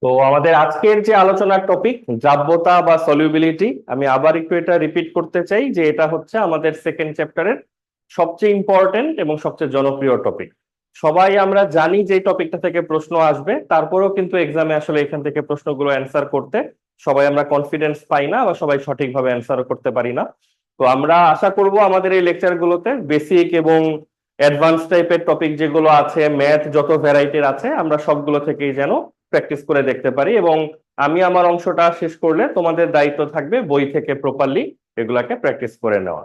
তো আমাদের আজকের যে আলোচনার টপিক দ্রাব্যতা বা সলিউবিলিটি, আমি আবার একটু এটা রিপিট করতে চাই যে এটা হচ্ছে আমাদের সেকেন্ড চ্যাপ্টারের সবচেয়ে ইম্পর্টেন্ট এবং সবচেয়ে জনপ্রিয় টপিক। সবাই আমরা জানি যে টপিকটা থেকে প্রশ্ন আসবে, তারপরেও কিন্তু এক্সামে আসলে এখান থেকে প্রশ্নগুলো অ্যান্সার করতে সবাই আমরা কনফিডেন্স পাই না, বা সবাই সঠিকভাবে অ্যান্সারও করতে পারি না। তো আমরা আশা করব আমাদের এই লেকচারগুলোতে বেসিক এবং অ্যাডভান্স টাইপের টপিক যেগুলো আছে, ম্যাথ যত ভ্যারাইটির আছে, আমরা সবগুলো থেকেই যেন প্র্যাকটিস করে দেখতে পারি। এবং আমি আমার অংশটা শেষ করলে তোমাদের দায়িত্ব থাকবে বই থেকে প্রপারলি এগুলাকে প্র্যাকটিস করে নেওয়া।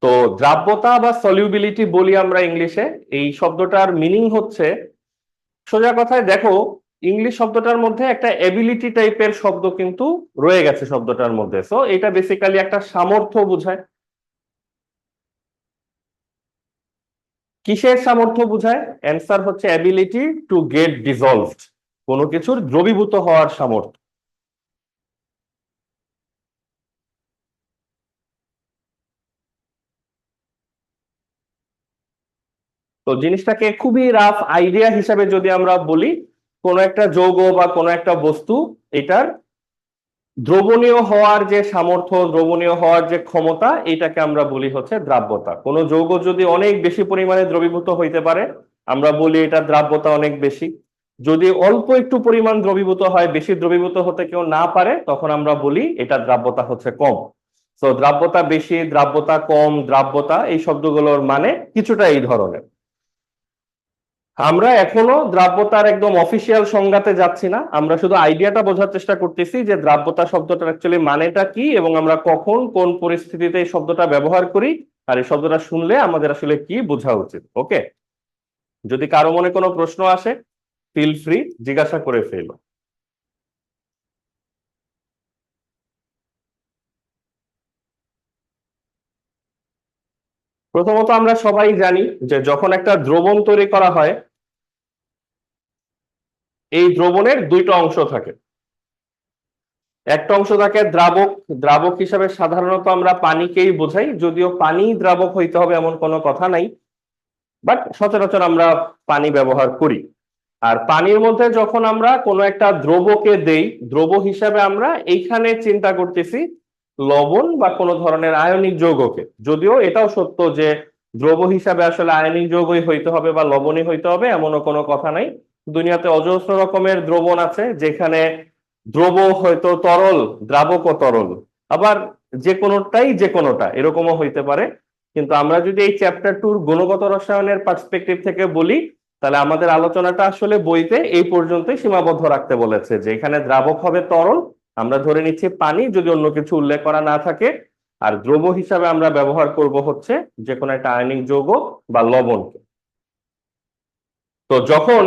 তো দ্রাব্যতা বা সলিউবিলিটি বলি আমরা ইংলিশে, এই শব্দটার মিনিং হচ্ছে, সোজা কথায় দেখো, ইংলিশ শব্দটার মধ্যে একটা এবিলিটি টাইপের শব্দ কিন্তু রয়ে গেছে শব্দটার মধ্যে। সো এটা বেসিক্যালি একটা সামর্থ্য বোঝায়। কিসের সামর্থ্য বোঝায়? অ্যান্সার হচ্ছে অ্যাবিলিটি টু গেট ডিজলভড, কোনো কিছুর দ্রবীভূত হওয়ার সামর্থ্য। তো জিনিসটাকে খুবই রাফ আইডিয়া হিসাবে যদি আমরা বলি, কোন একটা যৌগ বা কোন একটা বস্তু, এটার দ্রবণীয় হওয়ার যে সামর্থ্য, দ্রবণীয় হওয়ার যে ক্ষমতা, এটাকে আমরা বলি হচ্ছে দ্রাব্যতা। কোন যৌগ যদি অনেক বেশি পরিমাণে দ্রবীভূত হইতে পারে, আমরা বলি এটা দ্রাব্যতা অনেক বেশি। যদি অল্প একটু পরিমাণ দ্রবীভূত হয়, বেশি দ্রবীভূত হতে কেউ না পারে, তখন আমরা বলি এটা দ্রাব্যতা হচ্ছে কম। তো দ্রাব্যতা বেশি, দ্রাব্যতা কম, দ্রাব্যতা, এই শব্দগুলোর মানে কিছুটা এই ধরনের। আমরা এখনো দ্রাব্যতার একদম অফিসিয়াল সংজ্ঞাতে যাচ্ছি না, আমরা শুধু আইডিয়াটা বোঝার চেষ্টা করতেছি যে দ্রাব্যতা শব্দটার অ্যাকচুয়ালি মানেটা কি, এবং আমরা কখন কোন পরিস্থিতিতে এই শব্দটা ব্যবহার করি, আর এই শব্দটা শুনলে আমাদের আসলে কি বোঝা উচিত। ওকে, যদি কারো মনে কোনো প্রশ্ন আসে, ফিল ফ্রি, জিজ্ঞাসা করে ফেলো। প্রথমত আমরা সবাই জানি যে যখন একটা দ্রবণ তৈরি করা হয়, এই দ্রবণের দুইটা অংশ থাকে। একটা অংশ থাকে দ্রাবক। দ্রাবক হিসাবে সাধারণত আমরা পানিকেই বোঝাই, যদিও পানি দ্রাবক হইতে হবে এমন কোনো কথা নাই, বাট সচরাচর আমরা পানি ব্যবহার করি। আর পানির মধ্যে যখন আমরা কোনো একটা দ্রবকে দেই, দ্রব হিসাবে আমরা এইখানে চিন্তা করতেছি লবণ বা কোনো ধরনের আয়নিক যৌগকে। যদিও এটাও সত্য যে দ্রব হিসাবে আসলে আয়নিক যৌগই হইতে হবে বা লবণই হইতে হবে এমনও কোনো কথা নাই। দুনিয়াতে অজস্র রকমের দ্রবণ আছে, যেখানে দ্রব হয়তো তরল, দ্রাবক ও তরল, আবার যে কোনোটা এরকমও হইতে পারে। কিন্তু আমরা যদি এই চ্যাপ্টার টুর গুণগত রসায়নের পার্সপেক্টিভ থেকে বলি, তাহলে আমাদের আলোচনাটা আসলে বইতে এই পর্যন্তই সীমাবদ্ধ রাখতে বলেছে, যে এখানে দ্রাবক হবে তরল, আমরা ধরে নিচ্ছি পানি যদি অন্য কিছু উল্লেখ করা না থাকে, আর দ্রব হিসাবে আমরা ব্যবহার করব হচ্ছে যে কোনো একটা আয়নিক যৌগ বা লবণকে। তো যখন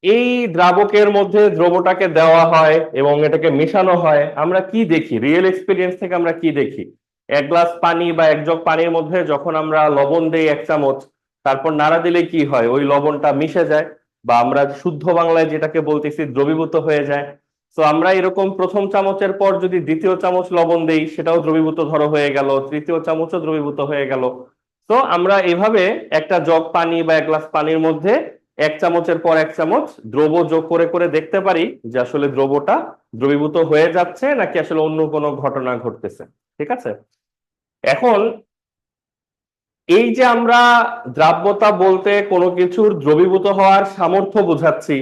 এই দ্রাবকের মধ্যে দ্রবটাকে দেওয়া হয় এবং এটাকে মেশানো হয়, আমরা কি দেখি? রিয়েল এক্সপিরিয়েন্স থেকে আমরা কি দেখি? এক গ্লাস পানি বা এক জগ পানির মধ্যে যখন আমরা লবণ দেই 1 চামচ, তারপর নাড়া দিলে কি হয়? ওই লবণটা মিশে যায়, বা আমরা শুদ্ধ বাংলায় যেটাকে বলতেছি দ্রবীভূত হয়ে যায়। তো আমরা এরকম প্রথম চামচের পর যদি দ্বিতীয় চামচ লবণ দেই, সেটাও দ্রবীভূত ধরো হয়ে গেল, তৃতীয় চামচও দ্রবীভূত হয়ে গেল। তো আমরা এভাবে একটা জগ পানি বা এক গ্লাস পানির মধ্যে 1 চামচের পর 1 চামচ দ্রব যোগ করে করে দেখতে পারি যে আসলে দ্রবটা দ্রবীভূত হয়ে যাচ্ছে নাকি আসলে অন্য কোনো ঘটনা ঘটতেছে। ঠিক আছে, এখন এই যে আমরা দ্রাব্যতা বলতে কোনো কিছুর দ্রবীভূত হওয়ার সামর্থ্য বোঝাচ্ছি,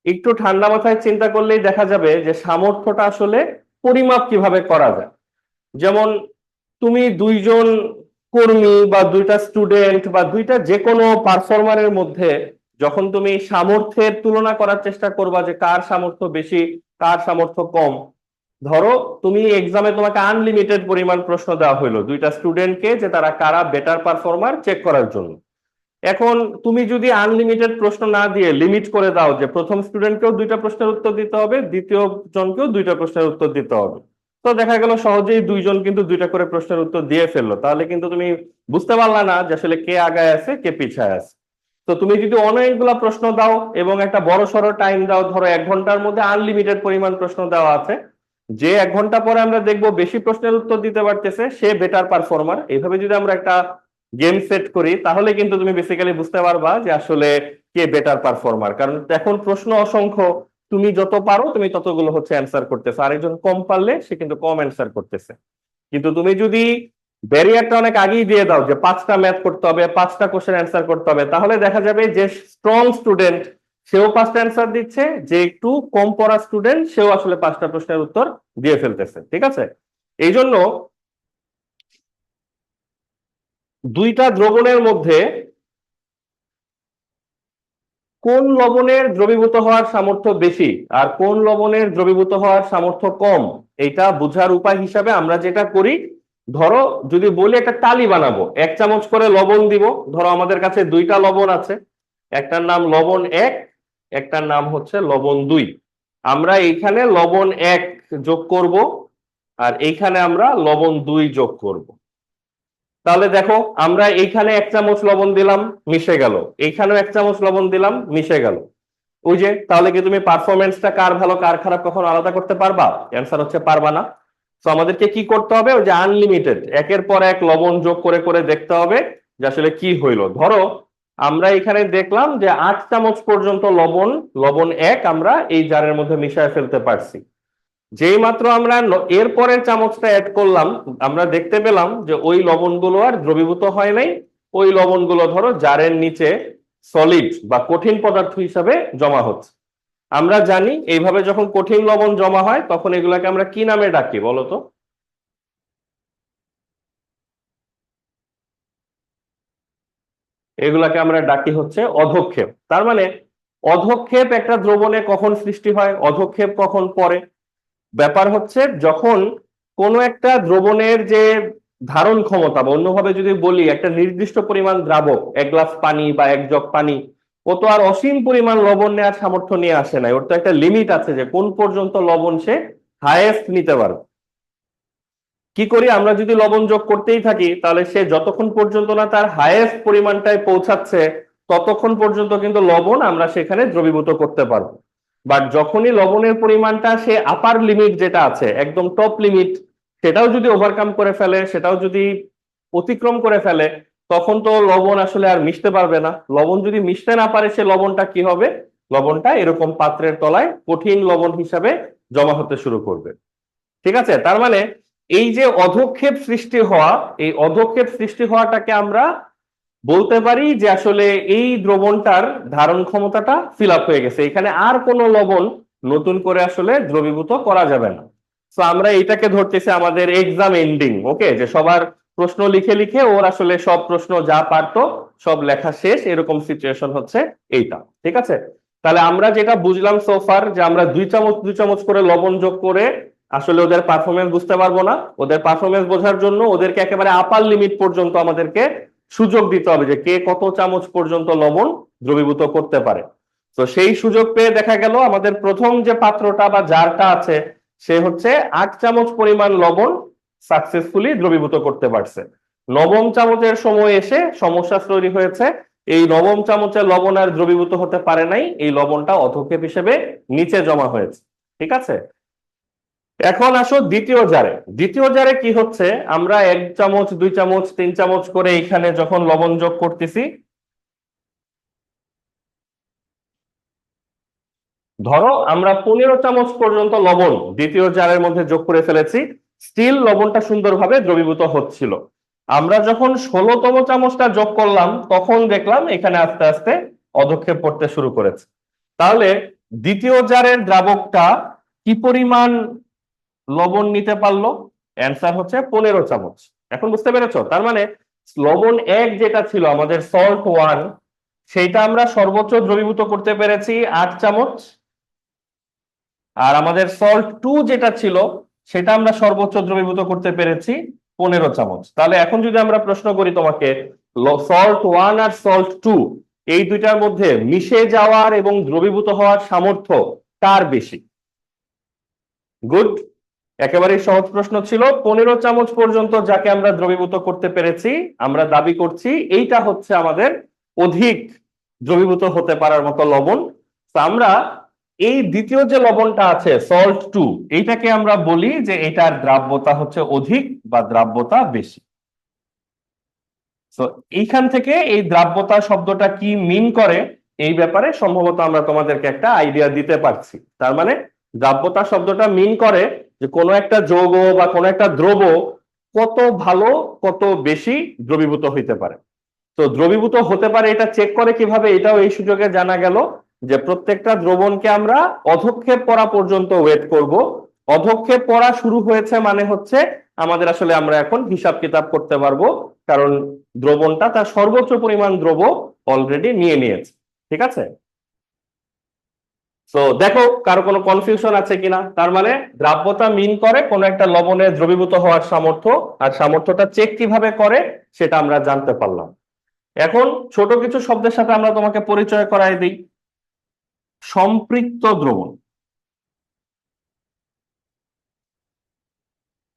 একটু ঠান্ডা মাথায় চিন্তা করলেই দেখা যাবে যে সামর্থ্যটা আসলে পরিমাপ কিভাবে করা যায়। যেমন তুমি দুইজন কর্মী বা দুইটা স্টুডেন্ট বা দুইটা যে কোনো পারফর্মারের মধ্যে যখন তুমি সামর্থ্যের তুলনা করার চেষ্টা করবা যে কার সামর্থ্য বেশি, কার সামর্থ্য কম, ধরো তুমি এক্সামে তোমাকে আনলিমিটেড পরিমাণ প্রশ্ন দেওয়া হইলো দুইটা স্টুডেন্টকে যে তারা কারা বেটার পারফর্মার চেক করার জন্য। এখন তুমি যদি আনলিমিটেড প্রশ্ন না দিয়ে লিমিট করে দাও যে প্রথম স্টুডেন্টকেও দুইটা প্রশ্নের উত্তর দিতে হবে, দ্বিতীয় জনকেও দুইটা প্রশ্নের উত্তর দিতে হবে, তো দেখা গেল সহজেই দুইজন কিন্তু দুইটা করে প্রশ্নের উত্তর দিয়ে ফেললো, তাহলে কিন্তু তুমি বুঝতে পারলা না যে আসলে কে আগায় আছে কে পিছায় আছে। তো তুমি যদি অনেকগুলা প্রশ্ন দাও এবং একটা বড় সড়ো টাইম দাও, ধরো 1 ঘন্টার মধ্যে আনলিমিটেড পরিমাণ প্রশ্ন দেওয়া আছে, যে 1 ঘন্টা পরে আমরা দেখবো বেশি প্রশ্নের উত্তর দিতে পারতেছে সে বেটার পারফর্মার, এইভাবে যদি আমরা একটা গেম সেট করি, তাহলে কিন্তু তুমি বেসিক্যালি বুঝতে পারবা যে আসলে কে বেটার পারফর্মার। কারণ এখন প্রশ্ন অসংখ্য, তুমি যত পারো তুমি ততগুলো হচ্ছে অ্যান্সার করতেছে, আরেকজন কম পারলে সে কিন্তু কম অ্যান্সার করতেছে। কিন্তু তুমি যদি ব্যারিয়ারটা অনেক আগেই দিয়ে দাও যে 5টা ম্যাথ করতে হবে, 5টা কোশ্চেন অ্যান্সার করতে হবে, তাহলে দেখা যাবে যে স্ট্রং স্টুডেন্ট সেও 5টা অ্যান্সার দিচ্ছে, যে একটু কম পড়া স্টুডেন্ট সেও আসলে 5টা প্রশ্নের উত্তর দিয়ে ফেলতেছে। ঠিক আছে, এই জন্য দুইটা দ্রবণের মধ্যে কোন লবণের দ্রবীভূত হওয়ার সামর্থ্য বেশি আর কোন লবণের দ্রবীভূত হওয়ার সামর্থ্য কম, এটা বোঝার উপায় হিসাবে আমরা যেটা করি, ধরো যদি বলি একটা টালি বানাবো, 1 চামচ করে লবণ দিব। ধরো আমাদের কাছে দুইটা লবণ আছে, একটার নাম লবণ 1, একটার নাম হচ্ছে লবণ 2। আমরা এইখানে লবণ 1 যোগ করব আর এইখানে আমরা লবণ 2 যোগ করব। তাহলে দেখো আমরা এইখানে 1 চামচ লবণ দিলাম, মিশে গেল, এইখানেও 1 চামচ লবণ দিলাম, মিশে গেল। ওই যে, তাহলে কি তুমি পারফরমেন্সটা কার ভালো কার খারাপ কখনো আলাদা করতে পারবা? অ্যান্সার হচ্ছে পারবা না। তো আমাদেরকে কি করতে হবে, ওই যে আনলিমিটেড একের পর এক লবণ যোগ করে করে দেখতে হবে যে আসলে কি হইলো। ধরো আমরা এখানে দেখলাম যে 8 চামচ পর্যন্ত লবণ, লবণ 1 আমরা এই জারের মধ্যে মিশিয়ে ফেলতে পারছি। যেই মাত্র আমরা এর পরের চামচটা অ্যাড করলাম, আমরা দেখতে পেলাম যে ওই লবণগুলো আর দ্রবীভূত হয় নাই, ওই লবণগুলো ধরো জারের নিচে সলিড বা কঠিন পদার্থ হিসাবে জমা হচ্ছে। আমরা জানি এইভাবে যখন কঠিন লবণ জমা হয় তখন এগুলাকে আমরা কি নামে ডাকি বলতো? এগুলাকে আমরা ডাকি হচ্ছে অধঃক্ষেপ। তার মানে অধঃক্ষেপ একটা দ্রবণে কখন সৃষ্টি হয়, অধঃক্ষেপ কখন পড়ে? ব্যাপার হচ্ছে যখন কোনো একটা দ্রবণের যে ধারণ ক্ষমতা, বা অন্যভাবে যদি বলি একটা নির্দিষ্ট পরিমাণ দ্রাবক, 1 গ্লাস পানি বা 1 জগ পানি, ও তো আর অসীম পরিমাণ লবণ নেওয়ার সামর্থ্য নিয়ে আসে না, ওর তো একটা লিমিট আছে যে কোন পর্যন্ত লবণ সে হায়েস্ট নিতে পারবে। কি করি আমরা, যদি লবণ যোগ করতেই থাকি তাহলে সে যতক্ষণ পর্যন্ত না তার হায়েস্ট পরিমাণটায় পৌঁছাচ্ছে ততক্ষণ পর্যন্ত কিন্তু লবণ আমরা সেখানে দ্রবীভূত করতে পারবো। বাট যখনই লবণের পরিমাণটা সে আপার লিমিট যেটা আছে, একদম টপ লিমিট, সেটাও যদি ওভারকাম করে ফেলে, সেটাও যদি অতিক্রম করে ফেলে, তখন তো লবণ আসলে আর মিশতে পারবে না। লবণ যদি মিশতে না পারে সে লবণটা কি হবে, লবণটা এরকম পাত্রের তলায় কঠিন লবণ হিসাবে জমা হতে শুরু করবে। ঠিক আছে, তার মানে এই যে অধঃক্ষেপ সৃষ্টি হওয়া, এই অধঃক্ষেপ সৃষ্টি হওয়াটাকে আমরা বলতে পারি যে আসলে এই দ্রবণটার ধারণ ক্ষমতাটা ফিল আপ হয়ে গেছে, এখানে আর কোনো লবণ নতুন করে আসলে দ্রবীভূত করা যাবে না। তো আমরা এইটাকে ধরতেছি আমাদের এক্সাম এন্ডিং, ওকে, যে সবার প্রশ্ন লিখে লিখে ওর আসলে সব প্রশ্ন যা পারতো সব লেখা শেষ, এরকম সিচুয়েশন হচ্ছে এইটা। ঠিক আছে, তাহলে আমরা যেটা বুঝলাম সোফার, যে আমরা 2 চামচ করে লবণ যোগ করে আসলে ওদের পারফরমেন্স বুঝতে পারবো না। ওদের পারফরমেন্স বোঝার জন্য ওদেরকে একেবারে আপার লিমিট পর্যন্ত আমাদেরকে সুযোগ দিতে হবে যে কে কত চামচ পর্যন্ত লবণ দ্রবীভূত করতে পারে। তো সেই সুযোগ পেয়ে দেখা গেল আমাদের প্রথম যে পাত্রটা বা জারটা আছে সে হচ্ছে 8 চামচ পরিমাণ লবণ সাকসেসফুলি দ্রবীভূত করতে পারছে। নবম চামচের সময় এসে সমস্যা তৈরি হয়েছে, এই নবম চামচের লবণ আর দ্রবীভূত হতে পারে নাই, এই লবণটা অধঃক্ষেপ হিসেবে নিচে জমা হয়েছে। ঠিক আছে, এখন আসো দ্বিতীয় জারে। দ্বিতীয় জারে কি হচ্ছে, আমরা 1 চামচ 2 চামচ 3 চামচ করে এখানে যখন লবণ যোগ করতেছি, ধরো আমরা 15 চামচ পর্যন্ত লবণ দ্বিতীয় জারের মধ্যে যোগ করে ফেলেছি, স্টিল লবণটা সুন্দরভাবে দ্রবীভূত হচ্ছিল। আমরা যখন 16তম চামচটা যোগ করলাম তখন দেখলাম এখানে আস্তে আস্তে অধঃক্ষেপ পড়তে শুরু করেছে। তাহলে দ্বিতীয় জারের দ্রাবকটা কি পরিমাণ লবণ নিতে পারলো? অ্যান্সার হচ্ছে 15 চামচ। এখন বুঝতে পেরেছো? তার মানে লবণ 1 যেটা ছিল আমাদের সল্ট 1, সেইটা আমরা সর্বোচ্চ দ্রবীভূত করতে পেরেছি 8 চামচ, আর আমাদের সল্ট 2 যেটা ছিল সেটা আমরা সর্বোচ্চ দ্রবীভূত করতে পেরেছি 15 চামচ। তাহলে এখন যদি আমরা প্রশ্ন করি তোমাকে, সল্ট 1 আর সল্ট 2 এই দুইটার মধ্যে মিশে যাওয়ার এবং দ্রবীভূত হওয়ার সামর্থ্য কার বেশি? গুড, একেবারে সহজ প্রশ্ন ছিল। 15 চামচ পর্যন্ত যাকে আমরা দ্রবীভূত করতে পেরেছি, আমরা দাবি করছি এইটা হচ্ছে আমাদের অধিক দ্রবীভূত হতে পারার মতো লবণ। তো আমরা এই দ্বিতীয় যে লবণটা আছে সল্ট 2, এইটাকে আমরা বলি যে এটার দ্রাব্যতা হচ্ছে অধিক বা দ্রাব্যতা বেশি। তো এইখান থেকে এই দ্রাব্যতা শব্দটা কি মিন করে এই ব্যাপারে সম্ভবত আমরা তোমাদেরকে একটা আইডিয়া দিতে পারছি। তার মানে দ্রাব্যতা শব্দটা মিন করে যে কোনো একটা যৌগ বা কোনো একটা দ্রব কত ভালো, কত বেশি দ্রবীভূত হইতে পারে। তো দ্রবীভূত হতে পারে এটা চেক করে কিভাবে, এটাও এই সুযোগে জানা গেল যে প্রত্যেকটা দ্রবণকে আমরা অধক্ষেপ পড়া পর্যন্ত ওয়েট করব। অধক্ষেপ পড়া শুরু হয়েছে মানে হচ্ছে আমাদের আসলে আমরা এখন হিসাব কিতাব করতে পারবো, কারণ দ্রবণটা তার সর্বোচ্চ পরিমাণ দ্রব অলরেডি নিয়ে নিয়েছে। ঠিক আছে, তো দেখো কারো কোনো কনফিউশন আছে কিনা। তার মানে দ্রাব্যতা মিন করে কোন একটা লবণের দ্রবীভূত হওয়ার সামর্থ্য, আর সামর্থ্যটা চেক কিভাবে করে সেটা আমরা জানতে পারলাম। এখন ছোট কিছু শব্দের সাথে আমরা তোমাকে পরিচয় করাই দিই। সম্পৃক্ত দ্রবণ,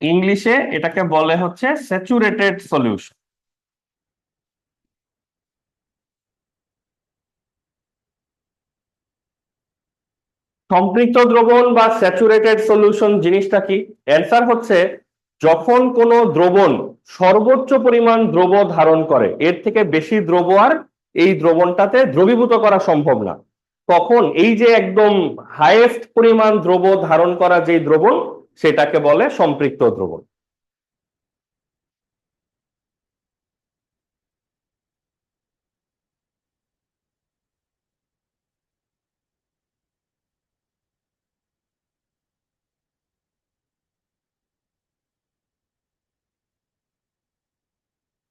ইংলিশে এটাকে বলে হচ্ছে স্যাচুরেটেড সলিউশন। সম্পৃক্ত দ্রবণ বা স্যাচুরেটেড সলিউশন জিনিসটা কি? অ্যান্সার হচ্ছে যখন কোনো দ্রবণ সর্বোচ্চ পরিমাণ দ্রব ধারণ করে, এর থেকে বেশি দ্রব আর এই দ্রবণটাতে দ্রবীভূত করা সম্ভব না, তখন এই যে একদম হাইয়েস্ট পরিমাণ দ্রব ধারণ করা যে দ্রবণ সেটাকে বলে সম্পৃক্ত দ্রবণ।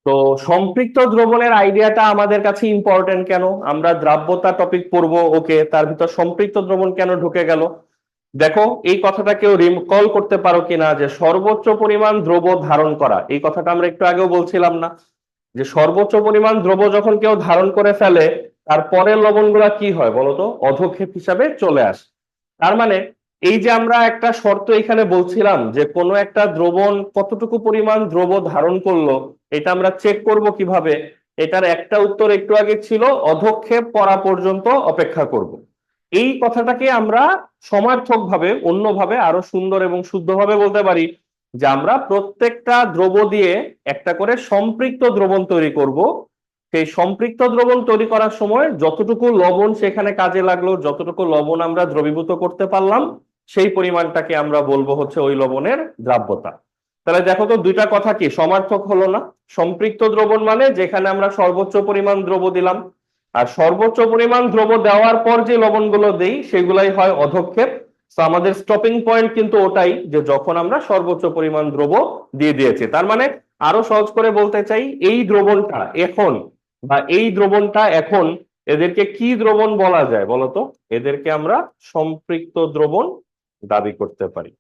তো সম্পৃক্ত দ্রবণের আইডিয়াটা আমাদের কাছে ইম্পর্টেন্ট কেন? আমরা দ্রাব্যতা টপিক পড়বো, ওকে, তার ভিতর সম্পৃক্ত দ্রবণ কেন ঢুকে গেল? দেখো এই কথাটা কেউ রিকল করতে পারো কিনা যে সর্বোচ্চ পরিমাণ দ্রব ধারণ করা, এই কথাটা আমরা একটু আগেও বলছিলাম না যে সর্বোচ্চ পরিমাণ দ্রব যখন কেউ ধারণ করে ফেলে তারপরের লবণগুলা কি হয় বলতো? অধক্ষেপ হিসাবে চলে আসে। তার মানে এই যে আমরা একটা শর্ত এখানে বলছিলাম যে কোনো একটা দ্রবণ কতটুকু পরিমাণ দ্রব ধারণ করলো, এটা আমরা চেক করব কিভাবে? এটার একটা উত্তর একটু আগে ছিল অধক্ষেপ করা পর্যন্ত অপেক্ষা করব। এই কথাটাকে আমরা সমার্থক ভাবে অন্যভাবে আরো সুন্দর এবং শুদ্ধভাবে বলতে পারি যে আমরা প্রত্যেকটা দ্রব দিয়ে একটা করে সম্পৃক্ত দ্রবণ তৈরি করব। সেই সম্পৃক্ত দ্রবণ তৈরি করার সময় যতটুকু লবণ সেখানে কাজে লাগলো, যতটুকু লবণ আমরা দ্রবীভূত করতে পারলাম, সেই পরিমাণটাকে আমরা বলবো হচ্ছে ওই লবণের দ্রাব্যতা। তাহলে দেখো তো দুইটা কথা কি সমার্থক হলো না? সম্পৃক্ত দ্রবণ মানে যেখানে আমরা সর্বোচ্চ পরিমাণ দ্রব দিলাম, আর সর্বোচ্চ পরিমাণ দ্রব দেওয়ার পর যে লবণগুলো দেই সেগুলাই হয় অধক্ষেপ। তো আমাদের স্টপিং পয়েন্ট কিন্তু ওটাই, যে যখন আমরা সর্বোচ্চ পরিমাণ দ্রব দিয়ে দিয়েছি। তার মানে আরো সহজ করে বলতে চাই, এই দ্রবণটা এখন বা এই দ্রবণটা এখন, এদেরকে কি দ্রবণ বলা যায় বলতো? এদেরকে আমরা সম্পৃক্ত দ্রবণ দাবি করতে পারি।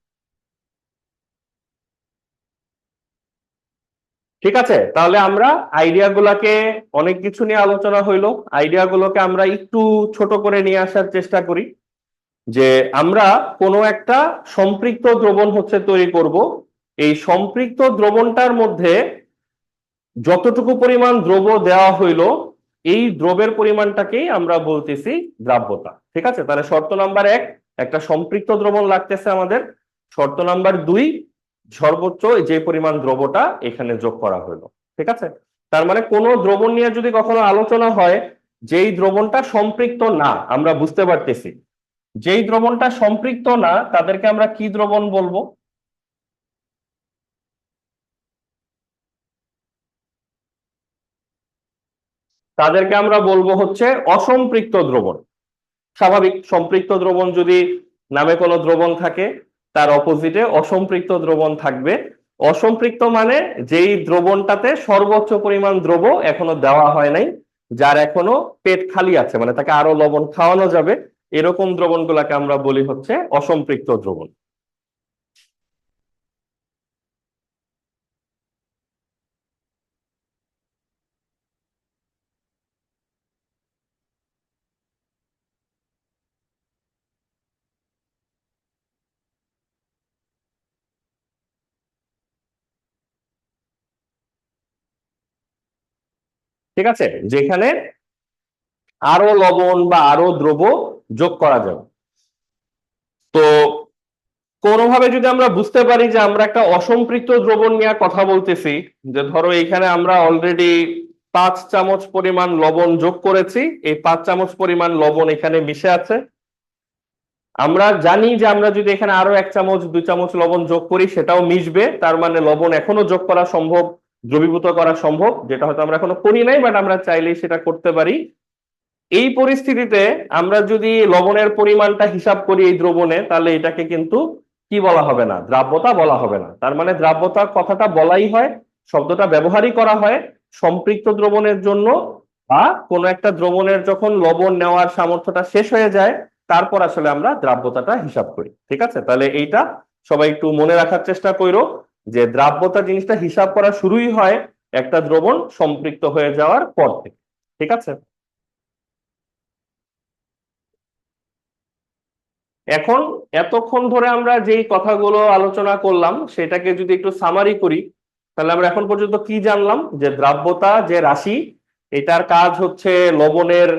ঠিক আছে, তাহলে আমরা আইডিয়া গুলাকে, অনেক কিছু নিয়ে আলোচনা হইলো, আইডিয়া গুলোকে আমরা একটু ছোট করে নিয়ে আসার চেষ্টা করি। যে আমরা কোনো একটা সম্পৃক্ত দ্রবণ হচ্ছে তৈরি করব, এই সম্পৃক্ত দ্রবণটার মধ্যে যতটুকু পরিমাণ দ্রব দেওয়া হইলো এই দ্রবের পরিমাণটাকেই আমরা বলতেছি দ্রাব্যতা। ঠিক আছে, তাহলে শর্ত নাম্বার 1 একটা সম্পৃক্ত দ্রবণ লাগতেছে আমাদের, শর্ত নাম্বার 2 সর্বোচ্চ যে পরিমাণ দ্রবটা এখানে যোগ করা হলো। ঠিক আছে, তার মানে কোনো দ্রবণ নিয়ে যদি কখনো আলোচনা হয় যেই দ্রবণটা সম্পৃক্ত না, আমরা বুঝতে পারতেছি যেই দ্রবণটা সম্পৃক্ত না তাদেরকে আমরা কি দ্রবণ বলবো? তাদেরকে আমরা বলবো হচ্ছে অসম্পৃক্ত দ্রবণ। স্বাভাবিক, সম্পৃক্ত দ্রবণ যদি নামে কোনো দ্রবণ থাকে তার অপোজিটে অসম্পৃক্ত দ্রবণ থাকবে। অসম্পৃক্ত মানে যেই দ্রবণটাতে সর্বোচ্চ পরিমাণ দ্রব এখনো দেওয়া হয় নাই, যার এখনো পেট খালি আছে, মানে তাকে আরো লবণ খাওয়ানো যাবে, এরকম দ্রবণগুলোকে আমরা বলি হচ্ছে অসম্পৃক্ত দ্রবণ। ঠিক আছে, যেখানে আরো লবণ বা আরো দ্রব যোগ করা যাবে। তো কোনোভাবে যদি আমরা বুঝতে পারি যে আমরা একটা অসম্পৃক্ত দ্রবণ নিয়ে কথা বলতেছি, যে ধরো এখানে আমরা অলরেডি 5 চামচ পরিমাণ লবণ যোগ করেছি, এই 5 চামচ পরিমাণ লবণ এখানে মিশে আছে। আমরা জানি যে আমরা যদি এখানে আরো 1 চামচ 2 চামচ লবণ যোগ করি সেটাও মিশবে, তার মানে লবণ এখনো যোগ করা সম্ভব, দ্রবীভূত করা সম্ভব, যেটা হয়তো আমরা এখনো করি নাই, বাট আমরা চাইলেই সেটা করতে পারি। এই পরিস্থিতিতে আমরা যদি লবণের পরিমাণটা হিসাব করি এই দ্রবণে, তাহলে এটাকে কিন্তু কি বলা হবে না, দ্রাব্যতা বলা হবে না। তার মানে দ্রাব্যতা কথাটা বলাই হয়, শব্দটা ব্যবহারই করা হয় সম্পৃক্ত দ্রবণের জন্য, বা কোনো একটা দ্রবণের যখন লবণ নেওয়ার সামর্থ্যটা শেষ হয়ে যায় তারপর আসলে আমরা দ্রাব্যতাটা হিসাব করি। ঠিক আছে, তাহলে এইটা সবাই একটু মনে রাখার চেষ্টা করো যে দ্রাব্যতা জিনিসটা হিসাব করা শুরুই হয় একটা দ্রবণ সম্পৃক্ত হয়ে যাওয়ার পর থেকে। ঠিক আছে, এখন এতক্ষণ ধরে আমরা যেই কথাগুলো আলোচনা করলাম সেটাকে যদি একটু সামারি করি, তাহলে আমরা এখন পর্যন্ত কি জানলাম, যে দ্রাব্যতা যে রাশি, এটার কাজ হচ্ছে লবণের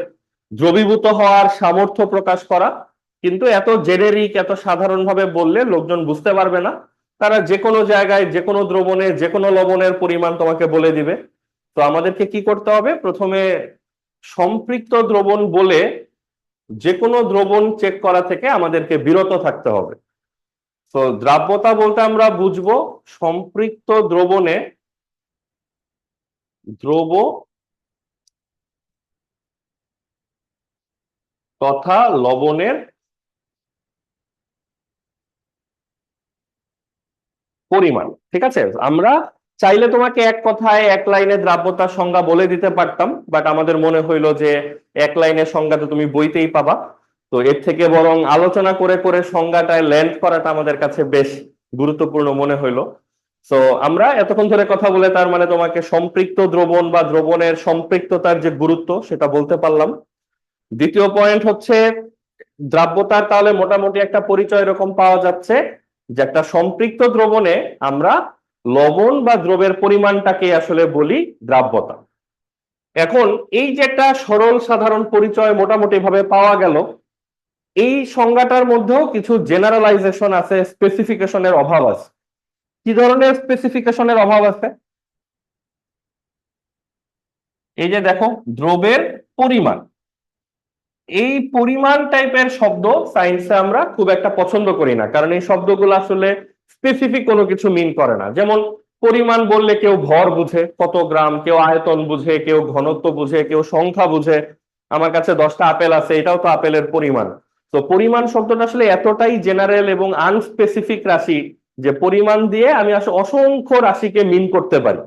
দ্রবীভূত হওয়ার সামর্থ্য প্রকাশ করা। কিন্তু এত জেনেরিক, এত সাধারণভাবে বললে লোকজন বুঝতে পারবে না, তারা যে কোনো জায়গায় যে কোনো দ্রবণে যে কোনো লবণের পরিমাণ তোমাকে বলে দিবে। তো আমাদেরকে কি করতে হবে, প্রথমে সম্পৃক্ত দ্রবণ বলে যে কোনো দ্রবণ চেক করা থেকে আমাদেরকে বিরত থাকতে হবে। তো দ্রাব্যতা বলতে আমরা বুঝবো সম্পৃক্ত দ্রবণে দ্রব তথা লবণের পরিমাণ। ঠিক আছে, আমরা চাইলে তোমাকে এক কথায় এক লাইনে দ্রাব্যতার সংজ্ঞা বলে দিতে পারতাম, বাট আমাদের মনে হইলো যে এক লাইনের সংজ্ঞা তো তুমি বইতেই পাবা, তো এর থেকে বরং আলোচনা করে করে সংজ্ঞাটায় ল্যান্ড করাটা আমাদের কাছে বেশ গুরুত্বপূর্ণ মনে হইলো। তো আমরা এতক্ষণ ধরে কথা বলে তার মানে তোমাকে সম্পৃক্ত দ্রবণ বা দ্রবণের সম্পৃক্ততার যে গুরুত্ব সেটা বলতে পারলাম। দ্বিতীয় পয়েন্ট হচ্ছে দ্রাব্যতার তাহলে মোটামুটি একটা পরিচয় এরকম পাওয়া যাচ্ছে যে একটা সম্পৃক্ত দ্রবণে আমরা লবণ বা দ্রবের পরিমাণটাকে আসলে বলি দ্রাব্যতা। এখন এই যে একটা সরল সাধারণ পরিচয় মোটামুটি ভাবে পাওয়া গেল, এই সংজ্ঞাটার মধ্যেও কিছু জেনারেলাইজেশন আছে, স্পেসিফিকেশনের অভাব আছে। কি ধরনের স্পেসিফিকেশনের অভাব আছে? এই যে দেখো, দ্রবের পরিমাণ, এই পরিমাণ টাইপের শব্দ সায়েন্সে আমরা খুব একটা পছন্দ করি না, কারণ এই শব্দগুলো আসলে স্পেসিফিক কোনো কিছু মিন করে না। যেমন পরিমাণ বললে কেউ ভর বুঝে, কত গ্রাম, কেউ আয়তন বুঝে, কেউ ঘনত্ব বুঝে, কেউ সংখ্যা বুঝে। আমার কাছে 10টা আপেল আছে, এটাও তো আপেলের পরিমাণ। তো পরিমাণ শব্দটা আসলে এতটাই জেনারেল এবং আনস্পেসিফিক রাশি যে পরিমাণ দিয়ে আমি আসলে অসংখ্য রাশিকে মিন করতে পারি।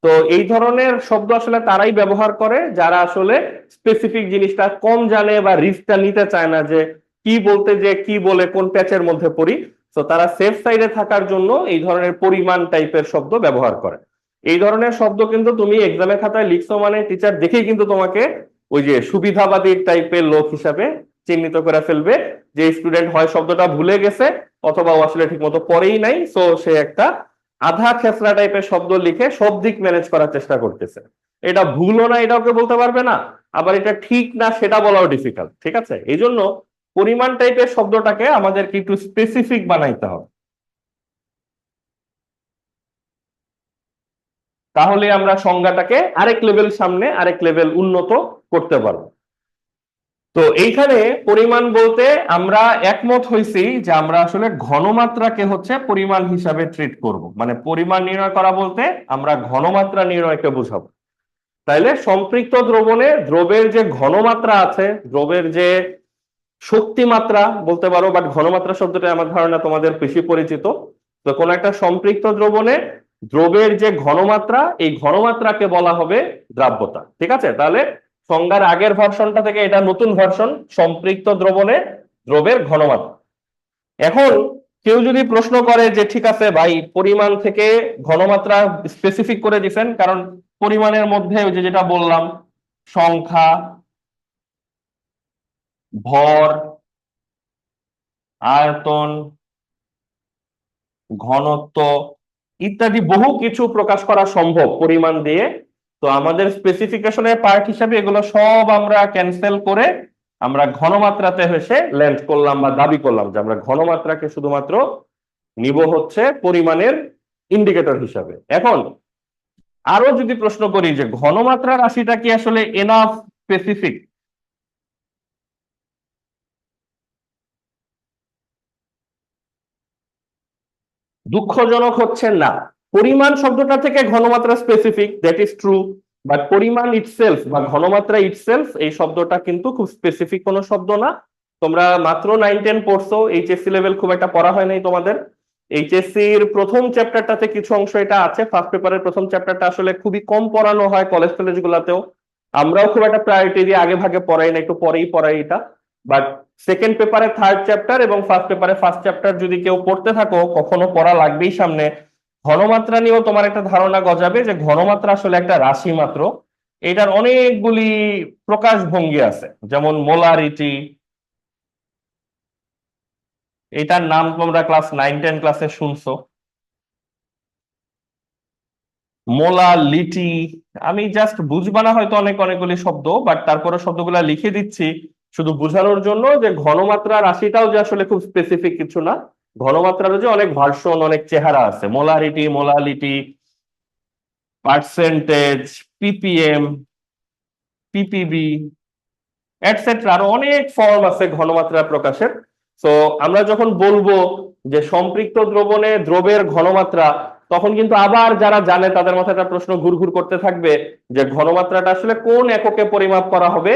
তো এই ধরনের শব্দ আসলে তারাই ব্যবহার করে যারা আসলে স্পেসিফিক জিনিসটা কম জানে বা রিস্কটা নিতে চায় না, যে কি বলতে যে কি বলে কোন প্যাচের মধ্যে পড়ি। তো তারা সেফ সাইডে থাকার জন্য এই ধরনের পরিমাণ টাইপের শব্দ ব্যবহার করে। এই ধরনের শব্দ কিন্তু তুমি এক্সামের খাতায় লিখছো মানে টিচার দেখেই কিন্তু তোমাকে ওই যে সুবিধাবাদী টাইপের লোক হিসাবে চিহ্নিত করে ফেলবে, যে স্টুডেন্ট হয় শব্দটা ভুলে গেছে অথবা ও আসলে ঠিক মতো পড়েই নাই, সো সে একটা আধা খেসরা টাইপের শব্দ লিখে সব দিক ম্যানেজ করার চেষ্টা করতেছে। এটা ভুলও না এটা ওকে বলতে পারবে না, আবার এটা ঠিক না সেটা বলাও ডিফিকাল্ট। ঠিক আছে, এই জন্য পরিমাণ টাইপের শব্দটাকে আমাদেরকে একটু স্পেসিফিক বানাইতে হবে, তাহলে আমরা সংজ্ঞাটাকে আরেক লেভেল সামনে আরেক লেভেল উন্নত করতে পারবো। তো এইখানে পরিমাণ বলতে আমরা একমত হইছি যে আমরা আসলে ঘনমাত্রাকে হচ্ছে পরিমাণ হিসাবে ট্রিট করব, মানে পরিমাণ নির্ণয় করা বলতে আমরা ঘনমাত্রা নির্ণয়কে বুঝাবো। তাইলে সম্পৃক্ত দ্রবণে দ্রবের যে ঘনমাত্রা আছে, দ্রবের যে শক্তি মাত্রা বলতে পারো, বাট ঘনমাত্রা শব্দটা আমার ধারণা তোমাদের বেশি পরিচিত। তো কোন একটা সম্পৃক্ত দ্রবণে দ্রবের যে ঘনমাত্রা, এই ঘনমাত্রাকে বলা হবে দ্রাব্যতা। ঠিক আছে, তাহলে সংজ্ঞার আগের ভার্সনটা থেকে এটা নতুন ভার্সন, সম্পৃক্ত দ্রবণে দ্রবের ঘনমাত্রা। এখন কেউ যদি প্রশ্ন করে যে ঠিক আছে ভাই, পরিমাণ থেকে ঘনমাত্রা স্পেসিফিক করে দিবেন, কারণ পরিমাণের মধ্যে ওই যে যেটা বললাম সংখ্যা, ভর, আয়তন, ঘনত্ব ইত্যাদি বহু কিছু প্রকাশ করা সম্ভব পরিমাণ দিয়ে। তো আমাদের স্পেসিফিকেশনের পার্ট হিসাবে এগুলো সব আমরা ক্যান্সেল করে আমরা ঘনমাত্রাতে এসে ল্যান্ড করলাম বা দাবি করলাম যে আমরা ঘনমাত্রাকে শুধুমাত্র নিব হচ্ছে পরিমাণের ইন্ডিকেটর হিসাবে। এখন আরো যদি প্রশ্ন করি যে ঘনমাত্রা রাশিটা কি আসলে এনাফ স্পেসিফিক, দুঃখজনক হচ্ছে না। পরিমাণ শব্দটা থেকে ঘনমাত্রা specific, that is true, but পরিমাণ ইটসেলফ বা ঘনমাত্রা ইটসেলফ এই শব্দটা কিন্তু খুব স্পেসিফিক কোনো শব্দ না। তোমরা মাত্র 9-10 পড়ছো, এইচএসসি লেভেল খুব একটা পড়া হয় নাই তোমাদের। এইচএসসি এর প্রথম চ্যাপ্টারটাতে কিছু অংশ এটা আছে, ফার্স্ট পেপারের প্রথম চ্যাপ্টারটা আসলে খুবই কম পড়ানো হয় কলেজ টলেজ গুলাতেও। আমরাও খুব একটা প্রায়োরিটি দিয়ে আগে ভাগে পড়াই না, একটু পরেই পড়াই এটা। বাট সেকেন্ড পেপারে থার্ড চ্যাপ্টার এবং ফার্স্ট পেপারে ফার্স্ট চ্যাপ্টার যদি কেউ পড়তে থাকো, কখনো পড়া লাগবেই সামনে। ঘনমাত্রা নিয়েও তোমার একটা ধারণা গজাবে যে ঘনমাত্রা আসলে একটা রাশি মাত্র। এটার অনেকগুলি প্রকাশ ভঙ্গি আছে, যেমন মোলারিটি, এটার নাম তোমরা ক্লাস 9-10 ক্লাসে শুনছো। মোলালিটি, আমি জাস্ট বুঝবা না হয়তো অনেকগুলি শব্দ, বাট তারপরে শব্দগুলা লিখে দিচ্ছি শুধু বোঝানোর জন্য যে ঘনমাত্রা রাশিটাও যে আসলে খুব স্পেসিফিক কিছু না। ঘনমাত্রারও যে অনেক ভার্সন, অনেক চেহারা আছে, molarity, molality, percentage, PPM, PPB, etcetera, আরো অনেক ফর্ম আছে ঘনমাত্রা প্রকাশের। তো আমরা যখন বলবো যে সম্পৃক্ত দ্রবণে দ্রবের ঘনমাত্রা, তখন কিন্তু আবার যারা জানে তাদের মাথায় একটা প্রশ্ন ঘুরঘুর করতে থাকবে যে ঘনমাত্রাটা আসলে কোন এককে পরিমাপ করা হবে,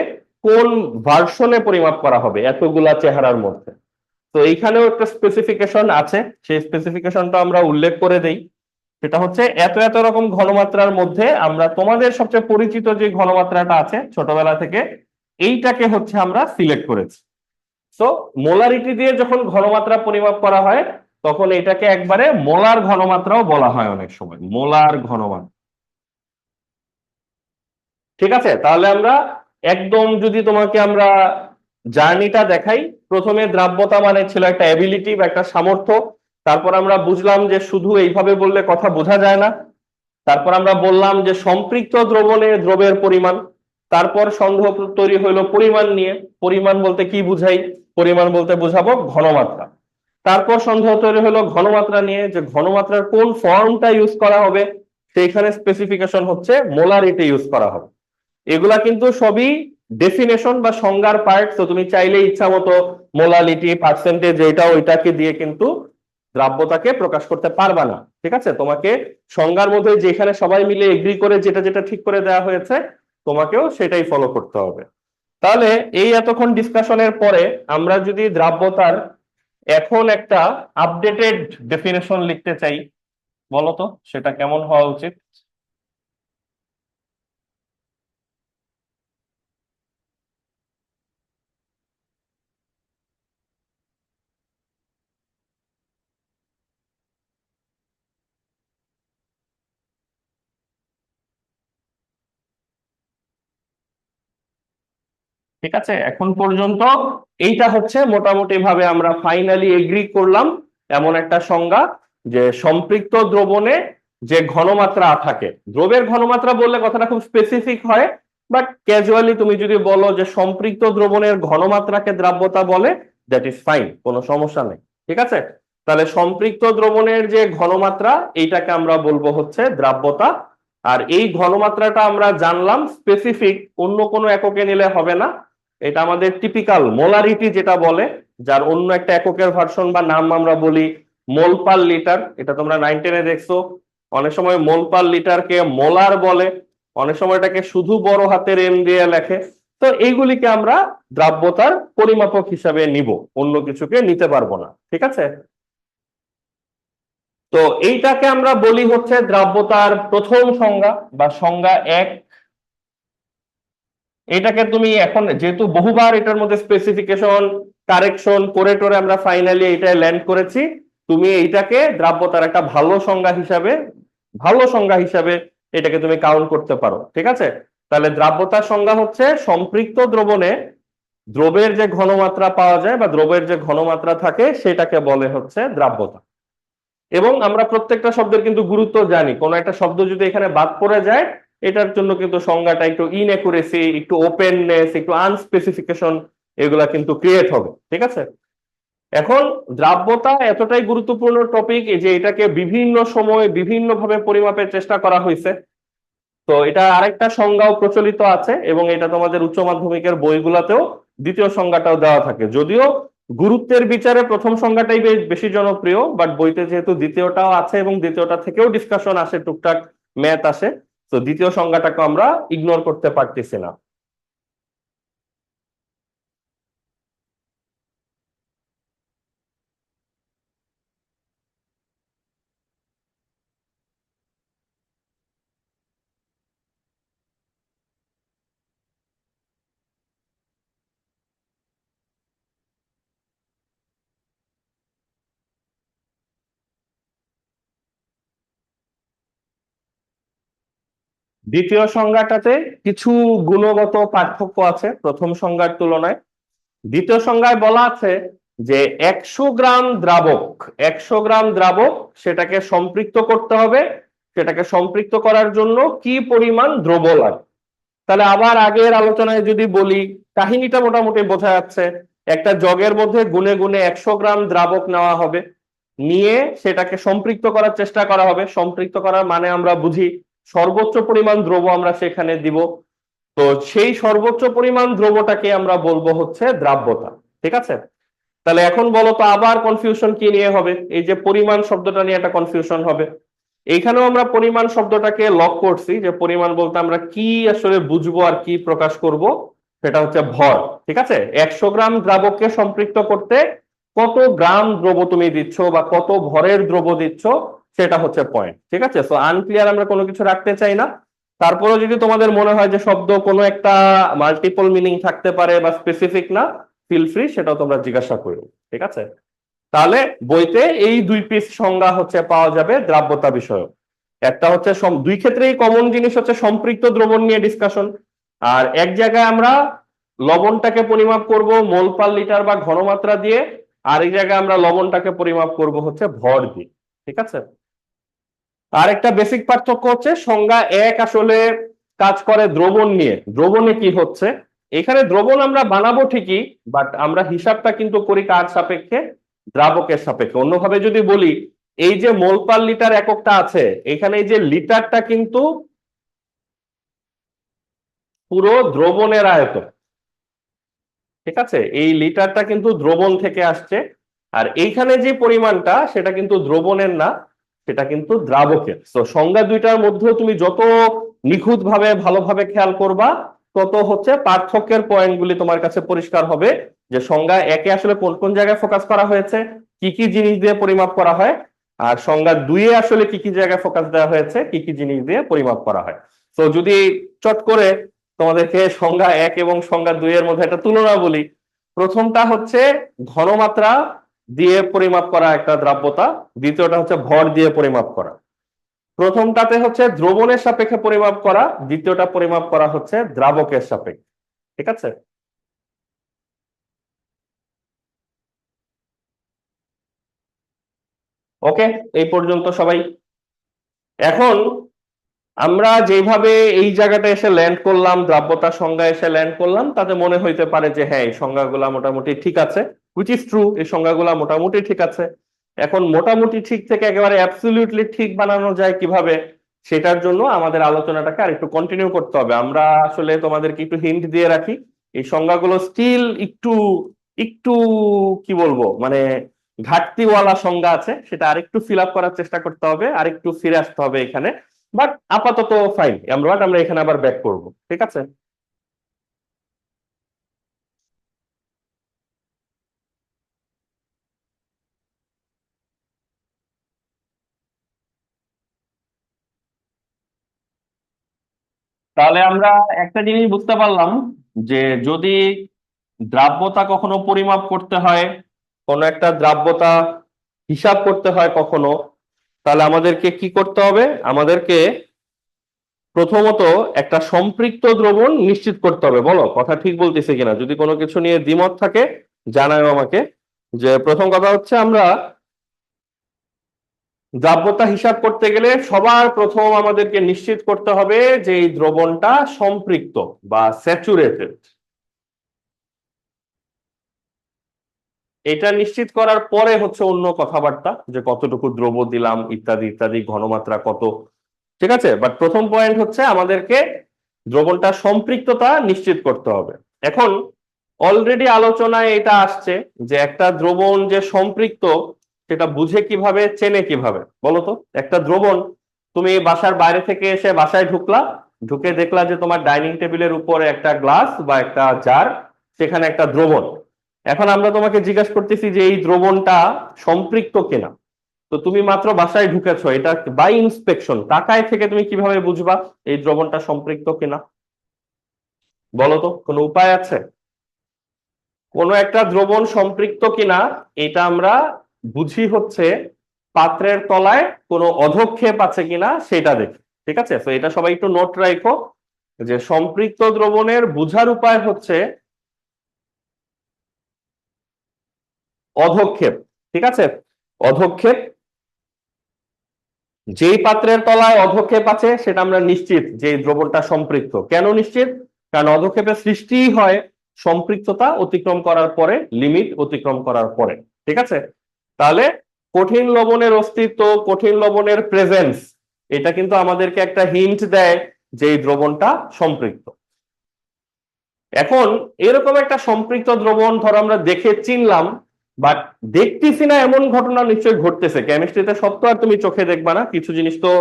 কোন ভার্সনে পরিমাপ করা হবে এতগুলা চেহারার মধ্যে। তো এইখানেও একটা স্পেসিফিকেশন আছে, সেই স্পেসিফিকেশনটা আমরা উল্লেখ করে দেই। সেটা হচ্ছে এত এত রকম ঘনমাত্রার মধ্যে আমরা তোমাদের সবচেয়ে পরিচিত যে ঘনমাত্রাটা আছে ছোটবেলা থেকে, এইটাকে হচ্ছে আমরা সিলেক্ট করেছি। তো মোলারিটি দিয়ে যখন ঘনমাত্রা পরিমাপ করা হয়, তখন এটাকে একবারে মোলার ঘনমাত্রাও বলা হয় অনেক সময়, মোলার ঘনমাত্রা। ঠিক আছে, তাহলে আমরা একদম যদি তোমাকে আমরা জার্নিটা দেখাই, প্রথমে দ্রাব্যতা মানে ছিল একটা এবিলিটি বা একটা সামর্থ্য। তারপর আমরা বুঝলাম যে শুধু এইভাবে বললে কথা বোঝা যায় না। তারপর আমরা বললাম যে সম্পৃক্ত দ্রবণে দ্রবের পরিমাণ। তারপর সন্দেহ তৈরি হইলো পরিমাণ নিয়ে, পরিমাণ বলতে কি বুঝাই, পরিমাণ বলতে বোঝাবো ঘনমাত্রা। তারপর সন্দেহ তৈরি হলো ঘনমাত্রা নিয়ে, যে ঘনমাত্রার কোন ফর্মটা ইউজ করা হবে, সেইখানে স্পেসিফিকেশন হচ্ছে মোলারিটি ইউজ করা হবে। এগুলা কিন্তু সবই ডেফিনেশন বা সংজ্ঞার পার্ট, তো তুমি চাইলে ইচ্ছা মতো মোলালিটি, পার্সেন্টেজ, এটা ওইটাকে দিয়ে কিন্তু দ্রাব্যতাকে প্রকাশ করতে পারবা না। ঠিক আছে, তোমাকে সংজ্ঞার মধ্যে যেখানে সবাই মিলে এগ্রি করে যেটা যেটা ঠিক করে দেওয়া হয়েছে, তোমাকেও সেটাই ফলো করতে হবে। তাহলে এই এতক্ষণ ডিসকাশনের পরে আমরা যদি দ্রাব্যতার এখন একটা আপডেটেড ডেফিনেশন লিখতে চাই, বলতো সেটা কেমন হওয়া উচিত? ঠিক আছে, এখন পর্যন্ত এইটা হচ্ছে মোটামুটি ভাবে আমরা ফাইনালি এগ্রি করলাম এমন একটা সংজ্ঞা, যে সম্পৃক্ত দ্রবণে যে ঘনমাত্রা থাকে, দ্রবের ঘনমাত্রা বললে কথাটা খুব স্পেসিফিক হয়, বাট ক্যাজুয়ালি তুমি যদি বলো যে সম্পৃক্ত দ্রবণের ঘনমাত্রাকে দ্রাব্যতা বলে, দ্যাট ইজ ফাইন, কোনো সমস্যা নেই। ঠিক আছে, তাহলে সম্পৃক্ত দ্রবণের যে ঘনমাত্রা, এইটাকে আমরা বলবো হচ্ছে দ্রাব্যতা। আর এই ঘনমাত্রাটা আমরা জানলাম স্পেসিফিক, অন্য কোনো এককে নিলে হবে না। এটা আমাদের টিপিক্যাল মোলারিটি যেটা বলে, যার অন্য একটা এককের ভার্সন বা নাম আমরা বলি মোল পার লিটার। এটা তোমরা 9-10-এ দেখছো, অনেক সময় মোল পার লিটারকে মোলার বলে, অনেক সময় এটাকে শুধু বড় হাতের এম দিয়ে লেখে। তো এইগুলিকে আমরা দ্রাব্যতার পরিমাপক হিসাবে নিব, অন্য কিছুকে নিতে পারবো না। ঠিক আছে, তো এইটাকে আমরা বলি হচ্ছে দ্রাব্যতার প্রথম সংজ্ঞা বা সংজ্ঞা 1। এটাকে তুমি এখন যেহেতু বহুবার এটার মধ্যে স্পেসিফিকেশন কারেকশন করে টোরে আমরা ফাইনালি এটাই ল্যান্ড করেছি, তুমি এইটাকে দ্রাব্যতার একটা ভালো সংজ্ঞা হিসাবে এটাকে তুমি কাউন্ট করতে পারো। ঠিক আছে, তাহলে দ্রাব্যতার সংজ্ঞা হচ্ছে সম্পৃক্ত দ্রবণে দ্রবের যে ঘনমাত্রা পাওয়া যায় বা দ্রবের যে ঘনমাত্রা থাকে, সেটাকে বলে হচ্ছে দ্রাব্যতা। এবং আমরা প্রত্যেকটা শব্দের কিন্তু গুরুত্ব জানি, কোন একটা শব্দ যদি এখানে বাদ পড়ে যায়, এটার জন্য কিন্তু সংজ্ঞাটা একটু ইনএকুরেসি, একটু ওপেননেস, একটু আনস্পেসিফিকেশন, এগুলা কিন্তু ক্রিয়েট হবে। ঠিক আছে, এখন দ্রাব্যতা এতটাই গুরুত্বপূর্ণ টপিক যে এটাকে বিভিন্ন সময় বিভিন্ন ভাবে পরিমাপের চেষ্টা করা হয়েছে। তো এটা আরেকটা সংজ্ঞাও প্রচলিত আছে এবং এটা তোমাদের উচ্চ মাধ্যমিকের বইগুলোতেও দ্বিতীয় সংজ্ঞাটাও দেওয়া থাকে, যদিও গুরুত্বের বিচারে প্রথম সংজ্ঞাটাই বেশি জনপ্রিয়, বাট বইতে যেহেতু দ্বিতীয়টাও আছে এবং দ্বিতীয়টা থেকেও ডিসকাশন আসে, টুকটাক ম্যাথ আসে, তো দ্বিতীয় সংজ্ঞাটাকে আমরা ইগনোর করতে পারতেছি না। দ্বিতীয় সংজ্ঞাটাতে কিছু গুণগত পার্থক্য আছে প্রথম সংজ্ঞার তুলনায়। দ্বিতীয় সংজ্ঞায় বলা আছে যে 100 গ্রাম দ্রাবক, 100 গ্রাম দ্রাবক সেটাকে সম্পৃক্ত করতে হবে, সেটাকে সম্পৃক্ত করার জন্য কি পরিমাণ দ্রব্য লাগে। তাহলে আবার আগের আলোচনায় যদি বলি, কাহিনীটা মোটামুটি বোঝা যাচ্ছে। একটা জগের মধ্যে গুনে গুনে 100 গ্রাম দ্রাবক নেওয়া হবে, নিয়ে সেটাকে সম্পৃক্ত করার চেষ্টা করা হবে। সম্পৃক্ত করার মানে আমরা বুঝি সর্বোচ্চ পরিমাণ দ্রব্য আমরা সেখানে দিব। তো সেই সর্বোচ্চ পরিমাণ দ্রব্যটাকে আমরা বলবো হচ্ছে দ্রাব্যতা। ঠিক আছে, তাহলে এখন বলো তো আবার কনফিউশন কি নিয়ে হবে? এই যে পরিমাণ শব্দটা নিয়ে একটা কনফিউশন হবে। এইখানেও আমরা পরিমাণ শব্দটাকে লক করছি, যে পরিমাণ বলতে আমরা কি আসলে বুঝবো আর কি প্রকাশ করব, সেটা হচ্ছে ভর। ঠিক আছে, 100 গ্রাম দ্রাবককে সম্পৃক্ত করতে কত গ্রাম দ্রব্য তুমি দিচ্ছ বা কত ভরের দ্রব্য দিচ্ছ, সেটা হচ্ছে পয়েন্ট। ঠিক আছে, সো আনক্লিয়ার আমরা কোনো কিছু রাখতে চাই না। তারপরেও যদি তোমাদের মনে হয় যে শব্দ কোনো একটা মাল্টিপল মিনিং থাকতে পারে বা স্পেসিফিক না, ফিল ফ্রি সেটাও তোমরা জিজ্ঞাসা করো। ঠিক আছে, তাহলে বইতে এই দুই পিস সংজ্ঞা হচ্ছে পাওয়া যাবে দ্রাব্যতা বিষয়ক। একটা হচ্ছে দুই ক্ষেত্রেই কমন জিনিস হচ্ছে সম্পৃক্ত দ্রবণ নিয়ে ডিসকাশন। আর এক জায়গায় আমরা লবণটাকে পরিমাপ করব মোল পার লিটার বা ঘনমাত্রা দিয়ে, আর এক জায়গায় আমরা লবণটাকে পরিমাপ করব হচ্ছে ভর দিয়ে। ঠিক আছে, আর একটা বেসিক পার্থক্য হচ্ছে সংজ্ঞা এক আসলে কাজ করে দ্রবণ নিয়ে। দ্রবণে কি হচ্ছে, এখানে দ্রবণ আমরা বানাবো ঠিকই, বাট আমরা হিসাবটা কিন্তু করি কার সাপেক্ষে? দ্রাবকের সাপেক্ষে। অন্যভাবে যদি বলি, এই যে মোল পার লিটার এককটা আছে, এখানে এই যে লিটারটা কিন্তু পুরো দ্রবণের আয়তন। ঠিক আছে, এই লিটারটা কিন্তু দ্রবণ থেকে আসছে, আর এইখানে যে পরিমাণটা সেটা কিন্তু দ্রবণের না, সেটা কিন্তু দ্রাবকের। তো সংজ্ঞা দুইটার মধ্যে তুমি যত নিখুঁত ভাবে ভালোভাবে খেয়াল করবা, তত হচ্ছে পার্থক্যের পয়েন্টগুলি তোমার কাছে পরিষ্কার হবে, যে সংজ্ঞা একে আসলে কোন কোন জায়গায় ফোকাস করা হয়েছে, কি কি জিনিস দিয়ে পরিমাপ করা হয়, আর সংজ্ঞা দুইয়ে আসলে কি কি জায়গায় ফোকাস দেওয়া হয়েছে, কি কি জিনিস দিয়ে পরিমাপ করা হয়। তো যদি চট করে তোমাদেরকে সংজ্ঞা এক এবং সংজ্ঞা দুই এর মধ্যে একটা তুলনা বলি, প্রথমটা হচ্ছে ঘনমাত্রা দিয়ে পরিমাপ করা একটা দ্রাব্যতা, দ্বিতীয়টা হচ্ছে ভর দিয়ে পরিমাপ করা। প্রথমটাতে হচ্ছে দ্রবণের সাপেক্ষে পরিমাপ করা, দ্বিতীয়টা পরিমাপ করা হচ্ছে দ্রাবকের সাপেক্ষে। ঠিক আছে, ওকে, এই পর্যন্ত সবাই। এখন আমরা যেভাবে এই জায়গাটা এসে ল্যান্ড করলাম, দ্রাব্যতার সংজ্ঞা এসে ল্যান্ড করলাম, তাতে মনে হইতে পারে যে হ্যাঁ এই সংজ্ঞাগুলা মোটামুটি ঠিক আছে, হুইচ ইজ ট্রু, এই সংজ্ঞাগুলা মোটামুটি ঠিক আছে। এখন মোটামুটি ঠিক থেকে একেবারে অ্যাবসলিউটলি ঠিক বানানো যায় কিভাবে, সেটার জন্য আমাদের আলোচনাটাকে আর একটু কন্টিনিউ করতে হবে। আমরা আসলে তোমাদেরকে একটু হিন্ট দিয়ে রাখি, এই সংজ্ঞাগুলো স্টিল একটু একটু কি বলবো, মানে ঘাটতিওয়ালা সংজ্ঞা আছে, সেটা আরেকটু ফিল আপ করার চেষ্টা করতে হবে, আরেকটু ফিরে আসতে হবে এখানে। বাট আপাতত ফাইন, আমরা এখানে আবার ব্যাক করব। ঠিক আছে, তাহলে আমরা একটা জিনিস বুঝতে পারলাম, যে যদি দ্রাব্যতা কখনো পরিমাপ করতে হয়, কোনো একটা দ্রাব্যতা হিসাব করতে হয় কখনো, তাহলে আমাদেরকে কি করতে হবে? আমাদেরকে প্রথমত একটা সম্পৃক্ত দ্রবণ নিশ্চিত করতে হবে। বলো কথা ঠিক বলতেছে কিনা, যদি কোনো কিছু নিয়ে দ্বিমত থাকে জানাও আমাকে। যে প্রথম কথা হচ্ছে, আমরা দ্রাব্যতা হিসাব করতে গেলে সবার প্রথম আমাদেরকে নিশ্চিত করতে হবে যে এই দ্রবণটা সম্পৃক্ত বা স্যাচুরেটেড। এটা নিশ্চিত করার পরে হচ্ছে অন্য কথাবার্তা, যে কতটুকু দ্রব্য দিলাম ইত্যাদি ইত্যাদি, ঘনমাত্রা কত। ঠিক আছে, বাট প্রথম পয়েন্ট হচ্ছে আমাদেরকে দ্রবণটা সম্পৃক্ততা নিশ্চিত করতে হবে। এখন অলরেডি আলোচনায় এটা আসছে যে একটা দ্রবণ যে সম্পৃক্ত সেটা বুঝে কিভাবে, চেনে কিভাবে বলো তো? একটা দ্রবণ, তুমি বাসার বাইরে থেকে এসে বাসায় ঢুকলা, ঢুকে দেখলা যে তোমার ডাইনিং টেবিলের উপরে একটা গ্লাস বা একটা জার, সেখানে একটা দ্রবণ। এখন আমরা তোমাকে জিজ্ঞাসা করতেছি যে এই দ্রবণটা সম্পৃক্ত কিনা। তো তুমি মাত্র বাসায় ঢুকেছো, এটা বাই ইন্সপেকশন তাকায় থেকে তুমি কিভাবে বুঝবা এই দ্রবণটা সম্পৃক্ত কিনা? বলো তো, কোনো উপায় আছে? কোনো একটা দ্রবণ সম্পৃক্ত কিনা এটা আমরা বুঝি হচ্ছে পাত্রের তলায় কোনো অধক্ষেপ আছে কিনা সেটা দেখি। ঠিক আছে, তো এটা সবাই একটু নোট রাখো যে সম্পৃক্ত দ্রবণের বুঝার উপায় হচ্ছে অধক্ষেপ। ঠিক আছে, অধক্ষেপ, যেই পাত্রের তলায় অধক্ষেপ আছে সেটা আমরা নিশ্চিত যে এই দ্রবণটা সম্পৃক্ত। কেন নিশ্চিত? কারণ অধক্ষেপের সৃষ্টি হয় সম্পৃক্ততা অতিক্রম করার পরে, লিমিট অতিক্রম করার পরে। ঠিক আছে, তাহলে কঠিন লবণের অস্তিত্ব, কঠিন লবণের প্রেজেন্স, এটা কিন্তু আমাদেরকে একটা হিন্ট দেয় যে এই দ্রবণটা সম্পৃক্ত। এখন এরকম একটা সম্পৃক্ত দ্রবণ ধরো আমরা দেখে চিনলাম, বাট দেখতেছি না এমন ঘটনা নিশ্চয়ই ঘটতেছে। কেমিস্ট্রিতে সব তো আর তুমি চোখে দেখবা না, কিছু জিনিস তো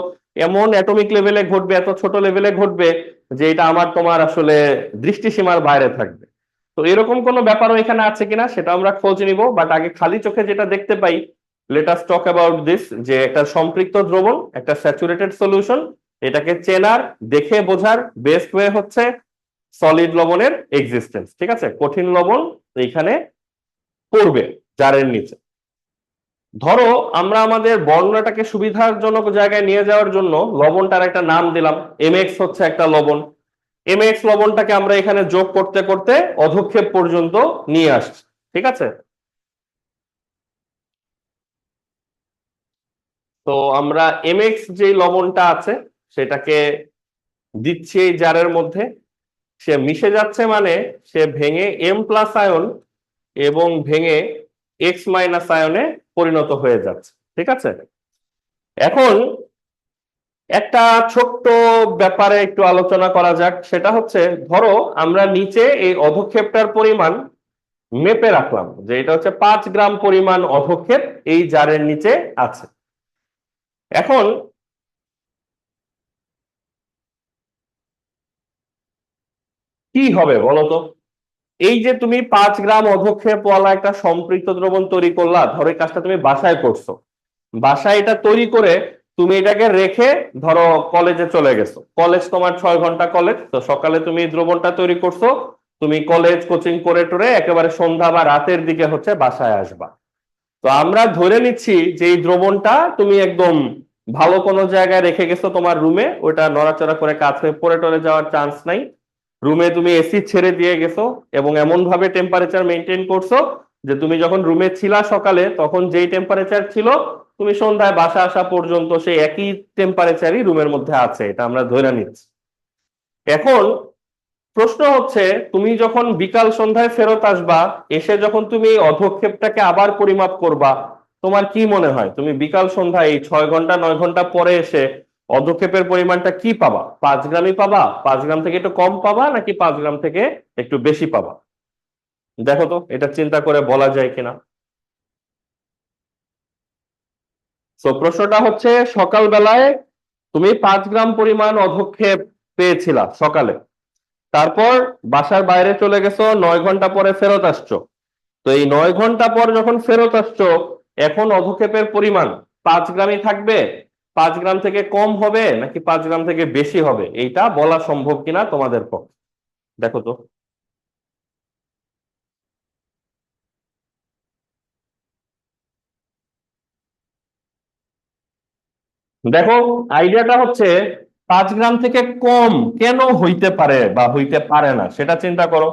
এমন অ্যাটমিক লেভেলে ঘটবে, এত ছোট লেভেলে ঘটবে যে এটা আমার তোমার আসলে দৃষ্টিসীমার বাইরে থাকবে। তো এরকম কোনো ব্যাপারও এখানে আছে কিনা সেটা আমরা খোঁজ নিব, বাট আগে খালি চোখে যেটা দেখতে পাই, let us talk about this, যে একটা সম্পৃক্ত দ্রবণ, একটা স্যাচুরেটেড সলিউশন, এটাকে চেনার, দেখে বোঝার বেস্ট ওয়ে হচ্ছে সলিড লবণের এক্সিস্টেন্স। ঠিক আছে, কঠিন লবণ এইখানে পড়বে জারের নিচে। ধরো আমরা আমাদের বর্ণনাটাকে সুবিধাজনক জায়গায় নিয়ে যাওয়ার জন্য লবণটার একটা নাম দিলাম, এমএক্স হচ্ছে একটা লবণ। এমএক্স লবণটাকে আমরা এখানে যোগ করতে করতে অধক্ষেপ পর্যন্ত নিয়ে আসছি। ঠিক আছে, তো আমরা এমএক্স যে লবণটা আছে সেটাকে দিচ্ছি এই জারের মধ্যে। সে মিশে যাচ্ছে মানে সে ভেঙে এম প্লাস আয়ন এবং ভেঙে এক্স মাইনাস আয়নে পরিণত হয়ে যাচ্ছে। ঠিক আছে, এখন একটা ছোট্ট ব্যাপারে একটু আলোচনা করা যাক, সেটা হচ্ছে ধরো আমরা নিচে এই অধক্ষেপটার পরিমাণ মেপে রাখলাম যে এটা হচ্ছে 5 গ্রাম পরিমাণ অধক্ষেপ এই জারের নিচে আছে। এখন কি হবে বলতো? এই যে তুমি 5 গ্রাম অধক্ষেপওয়ালা একটা সম্পৃক্ত দ্রবণ তৈরি করলা, ধরো এই কাজটা তুমি বাসায় করছো, বাসায় এটা তৈরি করে তুমি এটাকে রেখে ধরো কলেজে চলে গেছো, কলেজ তোমার 6 ঘন্টা কলেজ, তো সকালে তুমি দ্রবণটা তৈরি করছো, তুমি কলেজ কোচিং করে টোরে একেবারে সন্ধ্যা বা রাতের দিকে হচ্ছে বাসায় আসবা। তো আমরা ধরে নিচ্ছি যে এই দ্রবণটা তুমি একদম ভালো কোনো জায়গায় রেখে গেছো তোমার রুমে, ওটা নড়াচড়া করে কাজ হয়ে পড়ে টরে যাওয়ার চান্স নাই। রুমে তুমি এসি ছেড়ে দিয়ে গেছো এবং এমন ভাবে টেম্পারেচার মেনটেন করছো যে তুমি যখন রুমে ছিলা সকালে তখন যেই টেম্পারেচার ছিল তুমি সন্ধ্যায় বাসা আসা পর্যন্ত সেই একই টেম্পারেচারই রুমের মধ্যে আছে, এটা আমরা ধরে নিচ্ছি। এখন প্রশ্ন হচ্ছে তুমি যখন বিকাল সন্ধ্যায় ফেরত আসবা, এসে যখন তুমি এই অধক্ষেপটাকে আবার পরিমাপ করবা, তোমার কি মনে হয় তুমি বিকাল সন্ধ্যায় এই 6 ঘন্টা 9 ঘন্টা পরে এসে অধক্ষেপের পরিমাণটা কি পাবা? 5 গ্রামই পাবা, 5 গ্রাম থেকে একটু কম পাবা, নাকি 5 গ্রাম থেকে একটু বেশি পাবা? দেখো তো এটা চিন্তা করে বলা যায় কিনা। তো প্রশ্নটা হচ্ছে সকাল বেলায় তুমি 5 গ্রাম পরিমাণ অধক্ষেপ পেয়েছিলা সকালে, তারপর বাসার বাইরে চলে গেছো, 9 ঘন্টা পরে ফেরত আসছো। তো এই 9 ঘন্টা পর যখন ফেরত আসছো, এখন অধক্ষেপের পরিমাণ 5 গ্রামই থাকবে, 5 গ্রাম থেকে কম হবে, নাকি 5 গ্রাম থেকে বেশি হবে, এইটা বলা সম্ভব কিনা তোমাদের পক্ষে? দেখো তো। দেখো, আইডিয়াটা হচ্ছে 5 গ্রাম থেকে কম কেন হইতে পারে বা হইতে পারে না সেটা চিন্তা করো।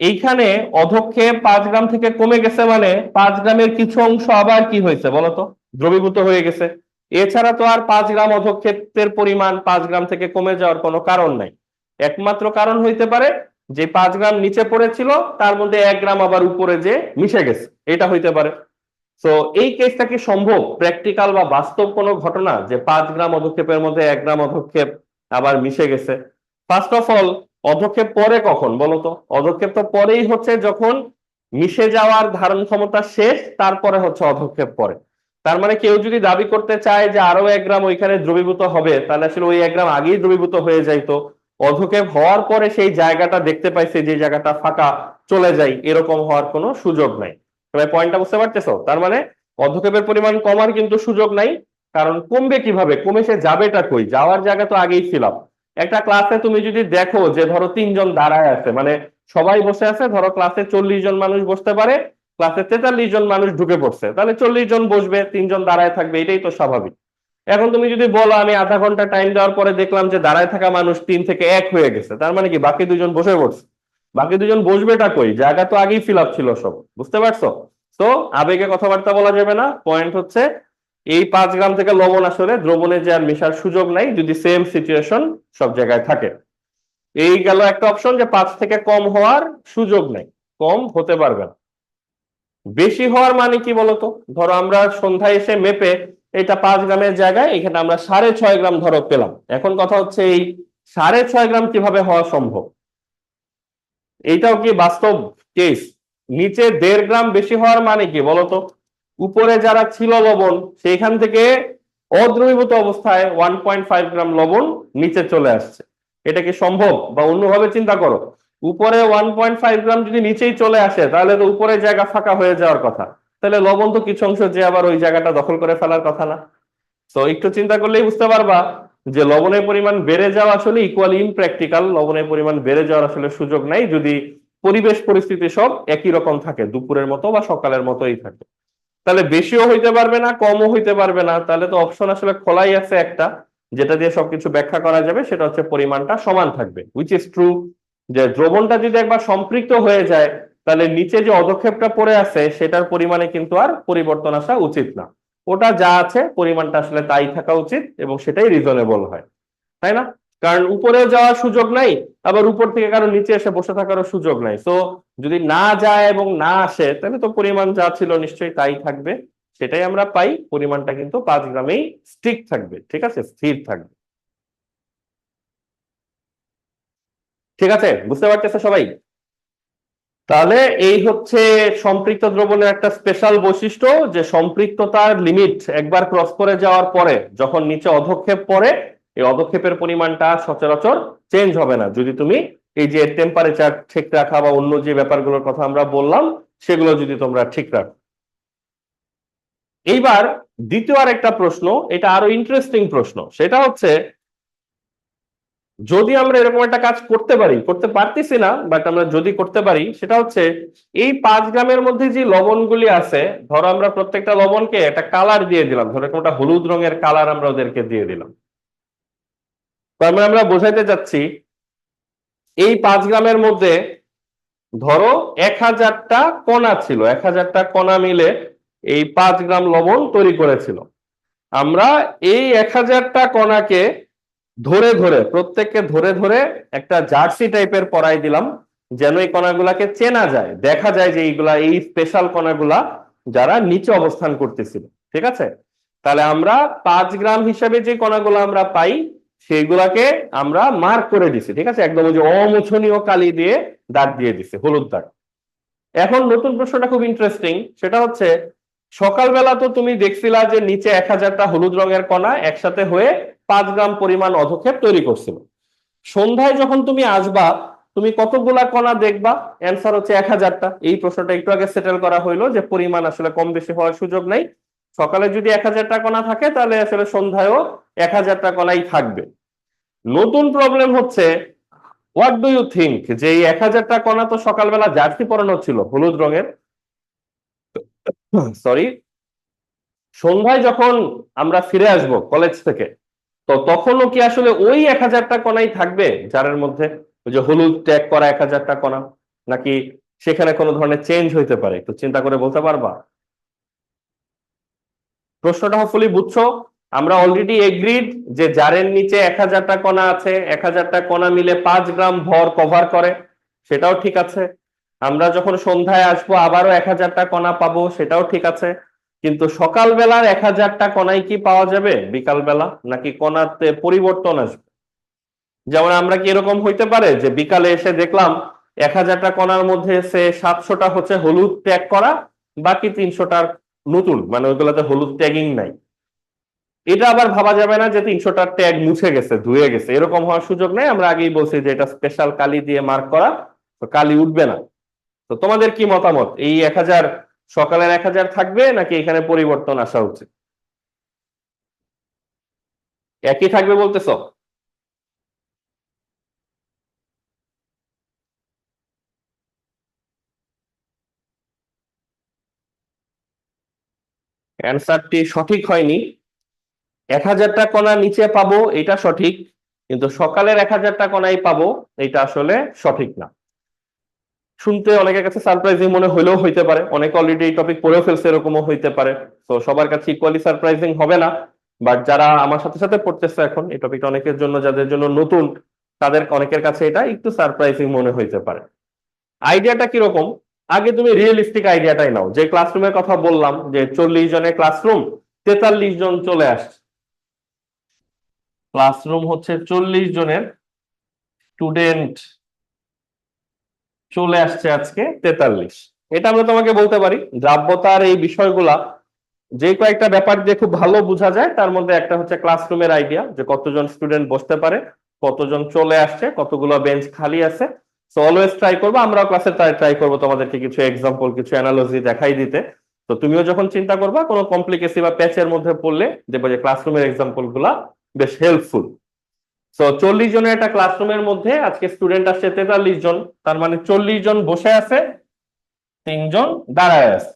এইখানে অধক্ষেপ 5 গ্রাম থেকে কমে গেছে মানে 5 গ্রামের কিছু অংশ আবার কি হয়েছে বলতো? দ্রবীভূত হয়ে গেছে। এছাড়া তো আর 5 গ্রাম অধক্ষেপের পরিমাণ 5 গ্রাম থেকে কমে যাওয়ার কোনো কারণ নাই। একমাত্র কারণ হইতে পারে যে 5 গ্রাম নিচে পড়েছিল তার মধ্যে 1 গ্রাম আবার উপরে যে মিশে গেছে, এটা হইতে পারে। তো এই কেসটা কি সম্ভব, প্র্যাকটিক্যাল বা বাস্তব কোনো ঘটনা যে 5 গ্রাম অধক্ষেপের মধ্যে 1 গ্রাম অধক্ষেপ আবার মিশে গেছে? ফার্স্ট অফ অল, অধক্ষেপ পরে কখন বলতো? অধক্ষেপ তো পরেই হচ্ছে যখন মিশে যাওয়ার ধারণ ক্ষমতা শেষ, তারপরে হচ্ছে অধক্ষেপ পরে। তার মানে কেউ যদি দাবি করতে চায় যে আরো 1 গ্রাম ওইখানে দ্রবীভূত হবে, তাহলে আসলে ওই 1 গ্রাম আগেই দ্রবীভূত হয়ে যাইতো, অধক্ষেপ হওয়ার পরে সেই জায়গাটা দেখতে পাইছে যে জায়গাটা ফাঁকা, চলে যায়, এরকম হওয়ার কোনো সুযোগ নাই। সবাই পয়েন্টটা বুঝতে পারতেছো? তার মানে অধক্ষেপের পরিমাণ কমার কিন্তু সুযোগ নাই। কারণ কমবে কিভাবে, কমে সে যাবেটা কই? যাওয়ার জায়গা তো আগেই ফিল আপ। একটা ক্লাসে তুমি যদি দেখো যে ধরো 3 জন দাঁড়ায় আছে, মানে সবাই বসে আছে, ধরো ক্লাসে 40 জন মানুষ বসতে পারে, ক্লাসে 43 জন মানুষ ঢুকে পড়ছে, তাহলে 40 জন বসবে, 3 জন দাঁড়ায় থাকবে, এটাই তো স্বাভাবিক। এখন তুমি যদি বলো আমি আধা ঘন্টা টাইম দেওয়ার পরে দেখলাম যে দাঁড়ায় থাকা মানুষ 3 থেকে 1 হয়ে গেছে, তার মানে কি বাকি 2 জন বসে পড়ছে? বাকি 2 জন বসবেটা কই? জায়গা তো আগেই ফিল আপ ছিল সব, বুঝতে পারছো? তো আবেগে কথাবার্তা বলা যাবে না। পয়েন্ট হচ্ছে এই 5 গ্রাম থেকে লবণ আসলে দ্রবণে যে আর মেশার সুযোগ নাই যদি সেম সিচুয়েশন সব জায়গায় থাকে। এই গেল একটা অপশন যে 5 থেকে কম হওয়ার সুযোগ নাই, কম হতে পারবে না। বেশি হওয়ার মানে কি বলতো? ধরো আমরা সন্ধ্যায় এসে মেপে এটা 5 গ্রামের জায়গায় এখানে আমরা 6.5 গ্রাম ধরো পেলাম। এখন কথা হচ্ছে এই 6.5 গ্রাম কিভাবে হওয়া সম্ভব? এইটাও কি বাস্তব কেস? নিচে 1.5 গ্রাম বেশি হওয়ার মানে কি বলতো? উপরে যারা ছিল লবণ, সেইখান থেকে অদ্রবীভূত অবস্থায় 1.5 গ্রাম লবণ নিচে চলে আসছে। এটা কি সম্ভব? বা অন্যভাবে চিন্তা করো, উপরে 1.5 গ্রাম যদি নিচেই চলে আসে, তাহলে তো উপরে জায়গা ফাঁকা হয়ে যাওয়ার কথা, তাহলে লবণ তো কিছু অংশ যে আবার ওই জায়গাটা দখল করে ফেলার কথা না? তো একটু চিন্তা করলেই বুঝতে পারবা যে লবণের পরিমাণ বেড়ে যাওয়া আসলে ইকুয়ালি ইমপ্র্যাকটিক্যাল। লবণের পরিমাণ বেড়ে যাওয়ার আসলে সুযোগ নাই যদি পরিবেশ পরিস্থিতি সব একই রকম থাকে, দুপুরের মতো বা সকালের মতোই থাকে। তাহলে বেশিও হইতে পারবে না, কমও হইতে পারবে না, তাহলে তো অপশন আসলে খোলাই আছে একটা, যেটা দিয়ে সবকিছু ব্যাখ্যা করা যাবে, সেটা হচ্ছে পরিমাণটা সমান থাকবে, হুইচ ইজ ট্রু। যে দ্রবণটা যদি একবার সম্পৃক্ত হয়ে যায়, তাহলে নিচে যে অধক্ষেপটা পড়ে আছে সেটার পরিমাণে কিন্তু আর পরিবর্তন আসা উচিত না। ওটা যা আছে পরিমাণটা আসলে তাই থাকা উচিত, এবং সেটাই রিজনেবল হয়, তাই না? কারণ উপরেও যাওয়ার সুযোগ নাই, আবার উপর থেকে কারো নিচে এসে বসে থাকারও সুযোগ নাই। তো যদি না যায় এবং না আসে, তাহলে তো পরিমাণ যা ছিল নিশ্চয়ই তাই থাকবে, সেটাই আমরা পাই। পরিমাণটা কিন্তু 5 গ্রামেই স্টিক থাকবে, ঠিক আছে, স্থির থাকবে। ঠিক আছে, বুঝতে পারতেছে সবাই? তাহলে এই হচ্ছে সম্পৃক্ত দ্রবণের একটা স্পেশাল বৈশিষ্ট্য, যে সম্পৃক্ততার লিমিট একবার ক্রস করে যাওয়ার পরে যখন নিচে অধক্ষেপ পড়ে, এই অধক্ষেপের পরিমাণটা সচরাচর চেঞ্জ হবে না, যদি তুমি এই যে টেম্পারেচার ঠিক রাখা বা অন্য যে ব্যাপারগুলোর কথা আমরা বললাম সেগুলো যদি তোমরা ঠিক রাখো। এইবার দ্বিতীয় আর একটা প্রশ্ন, এটা আরো ইন্টারেস্টিং প্রশ্ন, সেটা হচ্ছে যদি আমরা এরকম একটা কাজ করতে পারি, করতে পারতেছি না, বাট আমরা যদি করতে পারি, সেটা হচ্ছে এই 5 গ্রামের মধ্যে যে লবণগুলি আছে, ধরো আমরা প্রত্যেকটা লবণকে একটা কালার দিয়ে দিলাম, ধরো একটা হলুদ রঙের কালার আমরা ওদেরকে দিয়ে দিলাম। তার মানে আমরা বোঝাইতে যাচ্ছি এই 5 গ্রামের মধ্যে ধরো 1000টা কণা ছিল, 1000টা কণা মিলে এই 5 গ্রাম লবণ তৈরি করেছিল। আমরা এই 1000টা কণাকে ধরে ধরে, প্রত্যেককে ধরে ধরে একটা জার্সি টাইপের পরাই দিলাম, যেন এই কণাগুলাকে চেনা যায়, দেখা যায় যে এইগুলা এই স্পেশাল কণাগুলা যারা নিচে অবস্থান করতেছিল। ঠিক আছে, তাহলে আমরা 5 গ্রাম হিসাবে যে কণাগুলো আমরা পাই সেইগুলাকে আমরা মার্ক করে দিছি, ঠিক আছে, একদম ওই যে অমোছনীয় কালি দিয়ে দাগ দিয়ে দিছে, হলুদ দাগ। এখন নতুন প্রশ্নটা খুব ইন্টারেস্টিং, সেটা হচ্ছে সকালবেলা তো তুমি দেখছিলা যে নিচে 1000টা হলুদ রঙের কণা একসাথে হয়ে 5 গ্রাম পরিমাণ অধক্ষেপ তৈরি করছিল। সন্ধ্যায় যখন তুমি আসবা, তুমি কতগুলা কণা দেখবা? অ্যান্সার হচ্ছে 1000টা। এই প্রশ্নটা একটু আগে সেটেল করা হইলো যে পরিমাণ আসলে কম বেশি হওয়ার সুযোগ নাই। সকালে যদি 1000টা কণা থাকে, তাহলে আসলে সন্ধ্যায়ও 1000টা কণাই থাকবে। নতুন প্রবলেম হচ্ছে, হোয়াট ডু ইউ থিঙ্ক, যে এই 1000টা কণা তো সকালবেলা জার্সি পরানো ছিল হলুদ রঙের, সরি, সন্ধ্যায় যখন আমরা ফিরে আসব কলেজ থেকে, তো তখনও কি আসলে ওই 1000টা কণাই থাকবে জারের মধ্যে, ওই যে হলুদ ট্যাগ করা 1000টা কণা, নাকি সেখানে কোনো ধরনের চেঞ্জ হইতে পারে? একটু চিন্তা করে বলতে পারবা? প্রশ্নটা হopefully বুঝছো। আমরা অলরেডি এগ্রিড যে জারের নিচে 1000টা কণা আছে, 1000টা কণা মিলে 5 গ্রাম ভর কভার করে, সেটাও ঠিক আছে। আমরা যখন সন্ধ্যায় আসবো আবারও 1000টা কণা পাবো, সেটাও ঠিক আছে। কিন্তু সকালবেলার 1000টা কণাই কি পাওয়া যাবে বিকালবেলা, নাকি কণাতে পরিবর্তন আসবে? যেমন আমরা কি এরকম হইতে পারে যে বিকালে এসে দেখলাম 1000টা কণার মধ্যে সে 700টা হচ্ছে হলুদ ট্যাগ করা, বাকি 300টার নতুন, মানে ওইগুলোতে হলুদ ট্যাগিং নাই। এটা আবার ভাবা যাবে না যে 300টার ট্যাগ মুছে গেছে, ধুয়ে গেছে, এরকম হওয়ার সুযোগ নেই। আমরা আগেই বলছি যে এটা স্পেশাল কালি দিয়ে মার্ক করা, তো কালি উঠবে না। তো তোমাদের কি মতামত, এই 1000 সকালের 1000 থাকবে নাকি এখানে পরিবর্তন আসা উচিত? একই থাকবে বলতেছ? অ্যান্সারটি সঠিক হয়নি। 1000টা কণা নিচে পাবো এটা সঠিক, কিন্তু সকালের 1000টা কণাই পাবো এটা আসলে সঠিক না। শুনতে অনেকের কাছে সারপ্রাইজিং মনে হলেও হইতে পারে, অনেকে অলরেডি এই টপিক পড়েও ফেলছে, এরকমও হইতে পারে। তো সবার কাছে ইকুয়ালি সারপ্রাইজিং হবে না, বাট যারা আমার সাথে সাথে পড়তেছে এখন এই টপিকটা, অনেকের জন্য, যাদের জন্য নতুন, তাদের অনেকের কাছে এটা একটু সারপ্রাইজিং মনে হইতে পারে। আইডিয়াটা কিরকম, আগে তুমি রিয়েলিস্টিক আইডিয়াটাই নাও। যে ক্লাসরুমের কথা বললাম যে 40 জনের ক্লাসরুম, 43 জন চলে আসছে। ক্লাসরুম হচ্ছে 40 জনের, স্টুডেন্ট চলে আসছে আজকে 43। এটা আমরা তোমাকে বলতে পারি দ্রাব্যতার এই বিষয়গুলা যে কয়েকটা ব্যাপার দিয়ে খুব ভালো বোঝা যায়, তার মধ্যে একটা হচ্ছে ক্লাসরুমের আইডিয়া, যে কতজন স্টুডেন্ট বসতে পারে, কতজন চলে আসছে, কতগুলো বেঞ্চ খালি আছে। সো অলওয়েজ ট্রাই করবো, আমরাও ক্লাসে ট্রাই করবো তোমাদেরকে কিছু এক্সাম্পল, কিছু অ্যানালজি দেখাই দিতে। তো তুমিও যখন চিন্তা করবা কোনো কমপ্লিকেসি বা প্যাচের মধ্যে পড়লে, দেখবো যে ক্লাসরুমের এক্সাম্পল গুলা বেশ হেল্পফুল। তো 40 জনের একটা ক্লাসরুমের মধ্যে আজকে স্টুডেন্ট আসছে 43 জন, তার মানে 40 জন বসে আছে, 3 জন দাঁড়ায় আছে।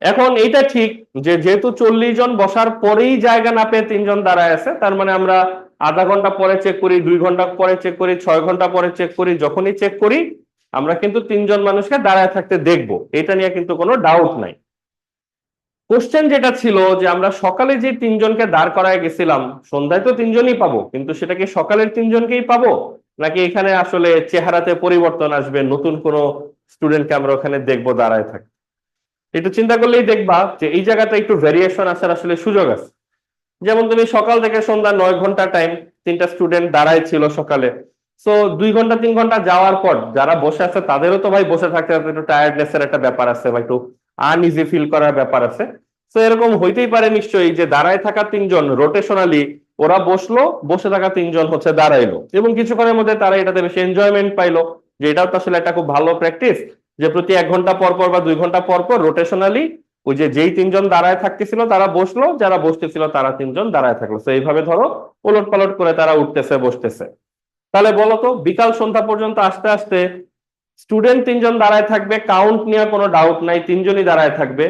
এখন এইটা ঠিক যে যেহেতু 40 জন বসার পরেই জায়গা না পেয়ে 3 জন দাঁড়ায় আছে, তার মানে আমরা আধা ঘন্টা পরে চেক করি, 2 ঘন্টা পরে চেক করি, 6 ঘন্টা পরে চেক করি, যখনই চেক করি আমরা কিন্তু 3 জন মানুষকে দাঁড়ায় থাকতে দেখবো, এটা নিয়ে কিন্তু কোনো ডাউট নাই। কোশ্চেন যেটা ছিল যে আমরা সকালে যে 3 জনকে দাঁড় করায় গেছিলাম, সন্ধ্যায় তো 3 জনই পাবো, কিন্তু সেটা কি সকালের 3 জনকেই পাবো, নাকি এখানে আসলে চেহারাতে পরিবর্তন আসবে, নতুন কোনো স্টুডেন্টকে আমরা ওখানে দেখবো দাঁড়ায় থাকে? একটু চিন্তা করলেই দেখবা যে এই জায়গাটা একটু ভেরিয়েশন আসার আসলে সুযোগ আছে। যেমন তুমি সকাল থেকে সন্ধ্যা 9 ঘন্টা টাইম 3টা স্টুডেন্ট দাঁড়ায় ছিল সকালে, সো 2 ঘন্টা 3 ঘন্টা যাওয়ার পর যারা বসে আছে তাদেরও তো ভাই বসে থাকতে থাকতে একটু টায়ার্ডনেস এর একটা ব্যাপার আছে বা একটু আনইজি ফিল করার ব্যাপার আছে। তো এরকম হইতেই পারে নিশ্চয়ই যে দাঁড়ায় থাকা 3 জন রোটেশনালি ওরা বসলো, বসে থাকা 3 জন হচ্ছে দাঁড়াইলো, এবং কিছুক্ষণের মধ্যে তারা এটাতে বেশি এনজয়মেন্ট পাইলো। যে এটাও তো আসলে একটা খুব ভালো প্র্যাকটিস, যে প্রতি 1 ঘন্টা পর পর বা 2 ঘন্টা পর পর রোটেশনালি ওই যে যেই 3 জন দাঁড়ায় থাকতেছিল তারা বসলো, যারা বসতেছিল তারা 3 জন দাঁড়ায় থাকলো। তো এইভাবে ধরো ওলট পালট করে তারা উঠতেছে বসতেছে। তাহলে বলো তো বিকাল সন্ধ্যা পর্যন্ত আস্তে আস্তে স্টুডেন্ট 3 জন দাঁড়ায় থাকবে, কাউন্ট নিয়ে কোনো ডাউট নাই, 3 জনই দাঁড়ায় থাকবে।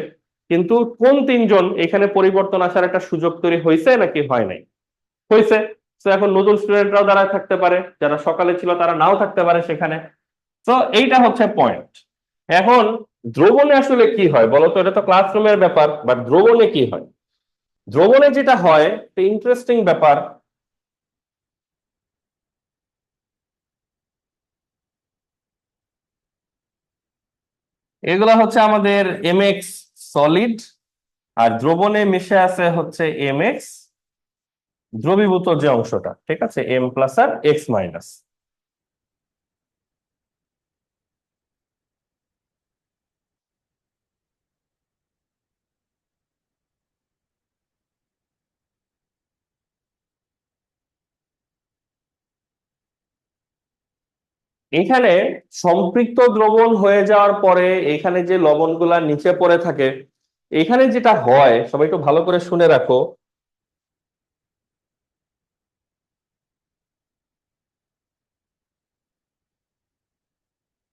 কিন্তু কোন 3 জন এখানে পরিবর্তন আসার একটা সুযোগ তৈরি হয়েছে নাকি হয় নাই? হয়েছে। তো এখন নতুন স্টুডেন্টরাও দাঁড়ায় থাকতে পারে, যারা সকালে ছিল তারা নাও থাকতে পারে সেখানে। তো এইটা হচ্ছে পয়েন্ট। এখন দ্রবণে আসলে কি হয় বলতো, এটা তো ক্লাসরুমের ব্যাপার, বাট দ্রবণে কি হয়? দ্রবণে যেটা হয় ইন্টারেস্টিং ব্যাপার, এগুলা হচ্ছে আমাদের এমএক্স সলিড, আর দ্রবণে মিশে আছে হচ্ছে এমএক্স দ্রবীভূত যে অংশটা, ঠিক আছে, এম প্লাস আর এক্স মাইনাস। এখানে সম্পৃক্ত দ্রবণ হয়ে যাওয়ার পরে এখানে যে লবণগুলা নিচে পড়ে থাকে, এখানে যেটা হয় সবাই একটু ভালো করে শুনে রাখো।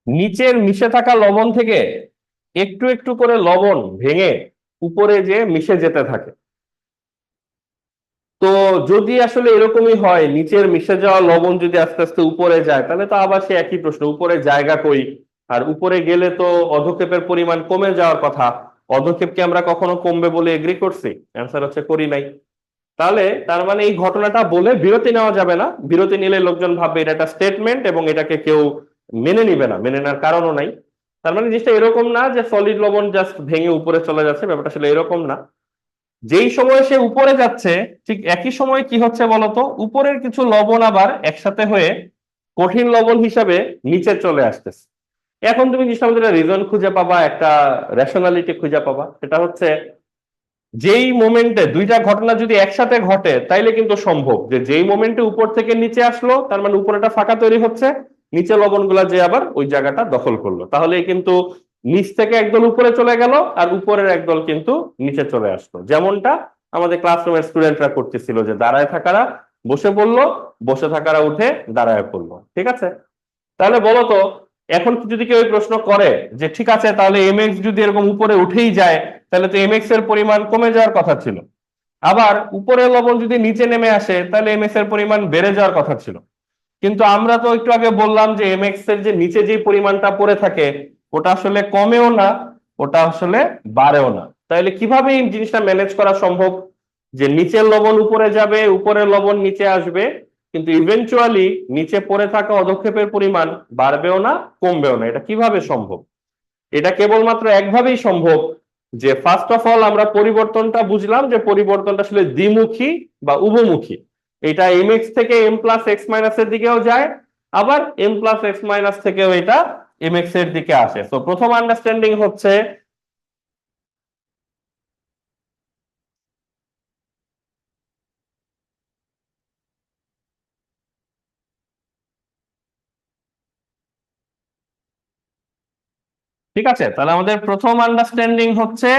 নিচের মিশে থাকা লবণ থেকে একটু একটু করে লবণ ভেঙে উপরে যে মিশে যেতে থাকে। তো যদি আসলে এরকমই হয়, নিচের মিশে যাওয়া লবণ যদি আস্তে আস্তে উপরে যায়, তাহলে তো আবার সে একই প্রশ্ন, উপরে জায়গা কই? আর উপরে গেলে তো অধঃক্ষেপের পরিমাণ কমে যাওয়ার কথা। অধঃক্ষেপ কি আমরা কখনো কমবে বলে এগ্রি করছি? অ্যান্সার হচ্ছে করি নাই। তাহলে তার মানে এই ঘটনাটা বলে বিরতি নেওয়া যাবে না, বিরতি নিলে লোকজন ভাববে এটা একটা স্টেটমেন্ট এবং এটাকে কেউ মেনে নিবে না, মেনে নেওয়ার কারণও নাই। তার মানে জিনিসটা এরকম না যে সলিড লবণ জাস্ট ভেঙে উপরে চলে যাচ্ছে, ব্যাপারটা আসলে এরকম না। যেই সময় সে উপরে যাচ্ছে ঠিক একই সময় কি হচ্ছে বলতো, উপরের কিছু লবণ আবার একসাথে হয়ে কঠিন লবণ হিসাবে নিচে চলে আসতেছে। এখন তুমি জিনিসটা আমাদের রিজন খুঁজে পাবা, একটা রেশনালিটি খুঁজে পাবা, সেটা হচ্ছে যেই মোমেন্টে দুইটা ঘটনা যদি একসাথে ঘটে তাইলে কিন্তু সম্ভব যে যেই মোমেন্টে উপর থেকে নিচে আসলো তার মানে উপরে একটা ফাঁকা তৈরি হচ্ছে, নিচে লবণগুলা যে আবার ওই জায়গাটা দখল করলো, তাহলে কিন্তু নিচ থেকে একদল উপরে চলে গেল আর উপরের একদল কিন্তু নিচে চলে আসলো, যেমনটা আমাদের ক্লাসরুমের স্টুডেন্টরা করতেছিল, যে দাঁড়ায় থাকারা বসে পড়লো, বসে থাকারা উঠে দাঁড়ায় পড়লো। ঠিক আছে, তাহলে বলো তো, এখন যদি কেউ প্রশ্ন করে যে ঠিক আছে তাহলে এমএক্স যদি এরকম উপরে উঠেই যায় তাহলে তো এমএক্স এর পরিমাণ কমে যাওয়ার কথা ছিল, আবার উপরের লবণ যদি নিচে নেমে আসে তাহলে এমএক্স এর পরিমাণ বেড়ে যাওয়ার কথা ছিল। কিন্তু আমরা তো একটু আগে বললাম যে এমএক্স এর যে নিচে যে পরিমাণটা পড়ে থাকে ওটা আসলে কমেও না, ওটা আসলে বাড়েও না, তাহলে কিভাবে এই জিনিসটা ম্যানেজ করা সম্ভব যে নিচের লবণ উপরে যাবে, উপরের লবণ নিচে আসবে, কিন্তু ইভেনচুয়ালি নিচে পড়ে থাকা অধঃক্ষেপের পরিমাণ বাড়বেও না কমবেও না? এটা কিভাবে সম্ভব? এটা কেবলমাত্র একভাবেই সম্ভব, যে ফার্স্ট অফ অল আমরা পরিবর্তনটা বুঝলাম যে পরিবর্তনটা আসলে দ্বিমুখী বা উভমুখী। এটা এম এক্স থেকে এম প্লাস এক্স মাইনাস এর দিকেও যায়, আবার এম প্লাস এক্স মাইনাস থেকেও এটা এম এক্স এর দিকে আসে। তো প্রথম আন্ডারস্ট্যান্ডিং হচ্ছে, ঠিক আছে, তাহলে আমাদের প্রথম আন্ডারস্ট্যান্ডিং হচ্ছে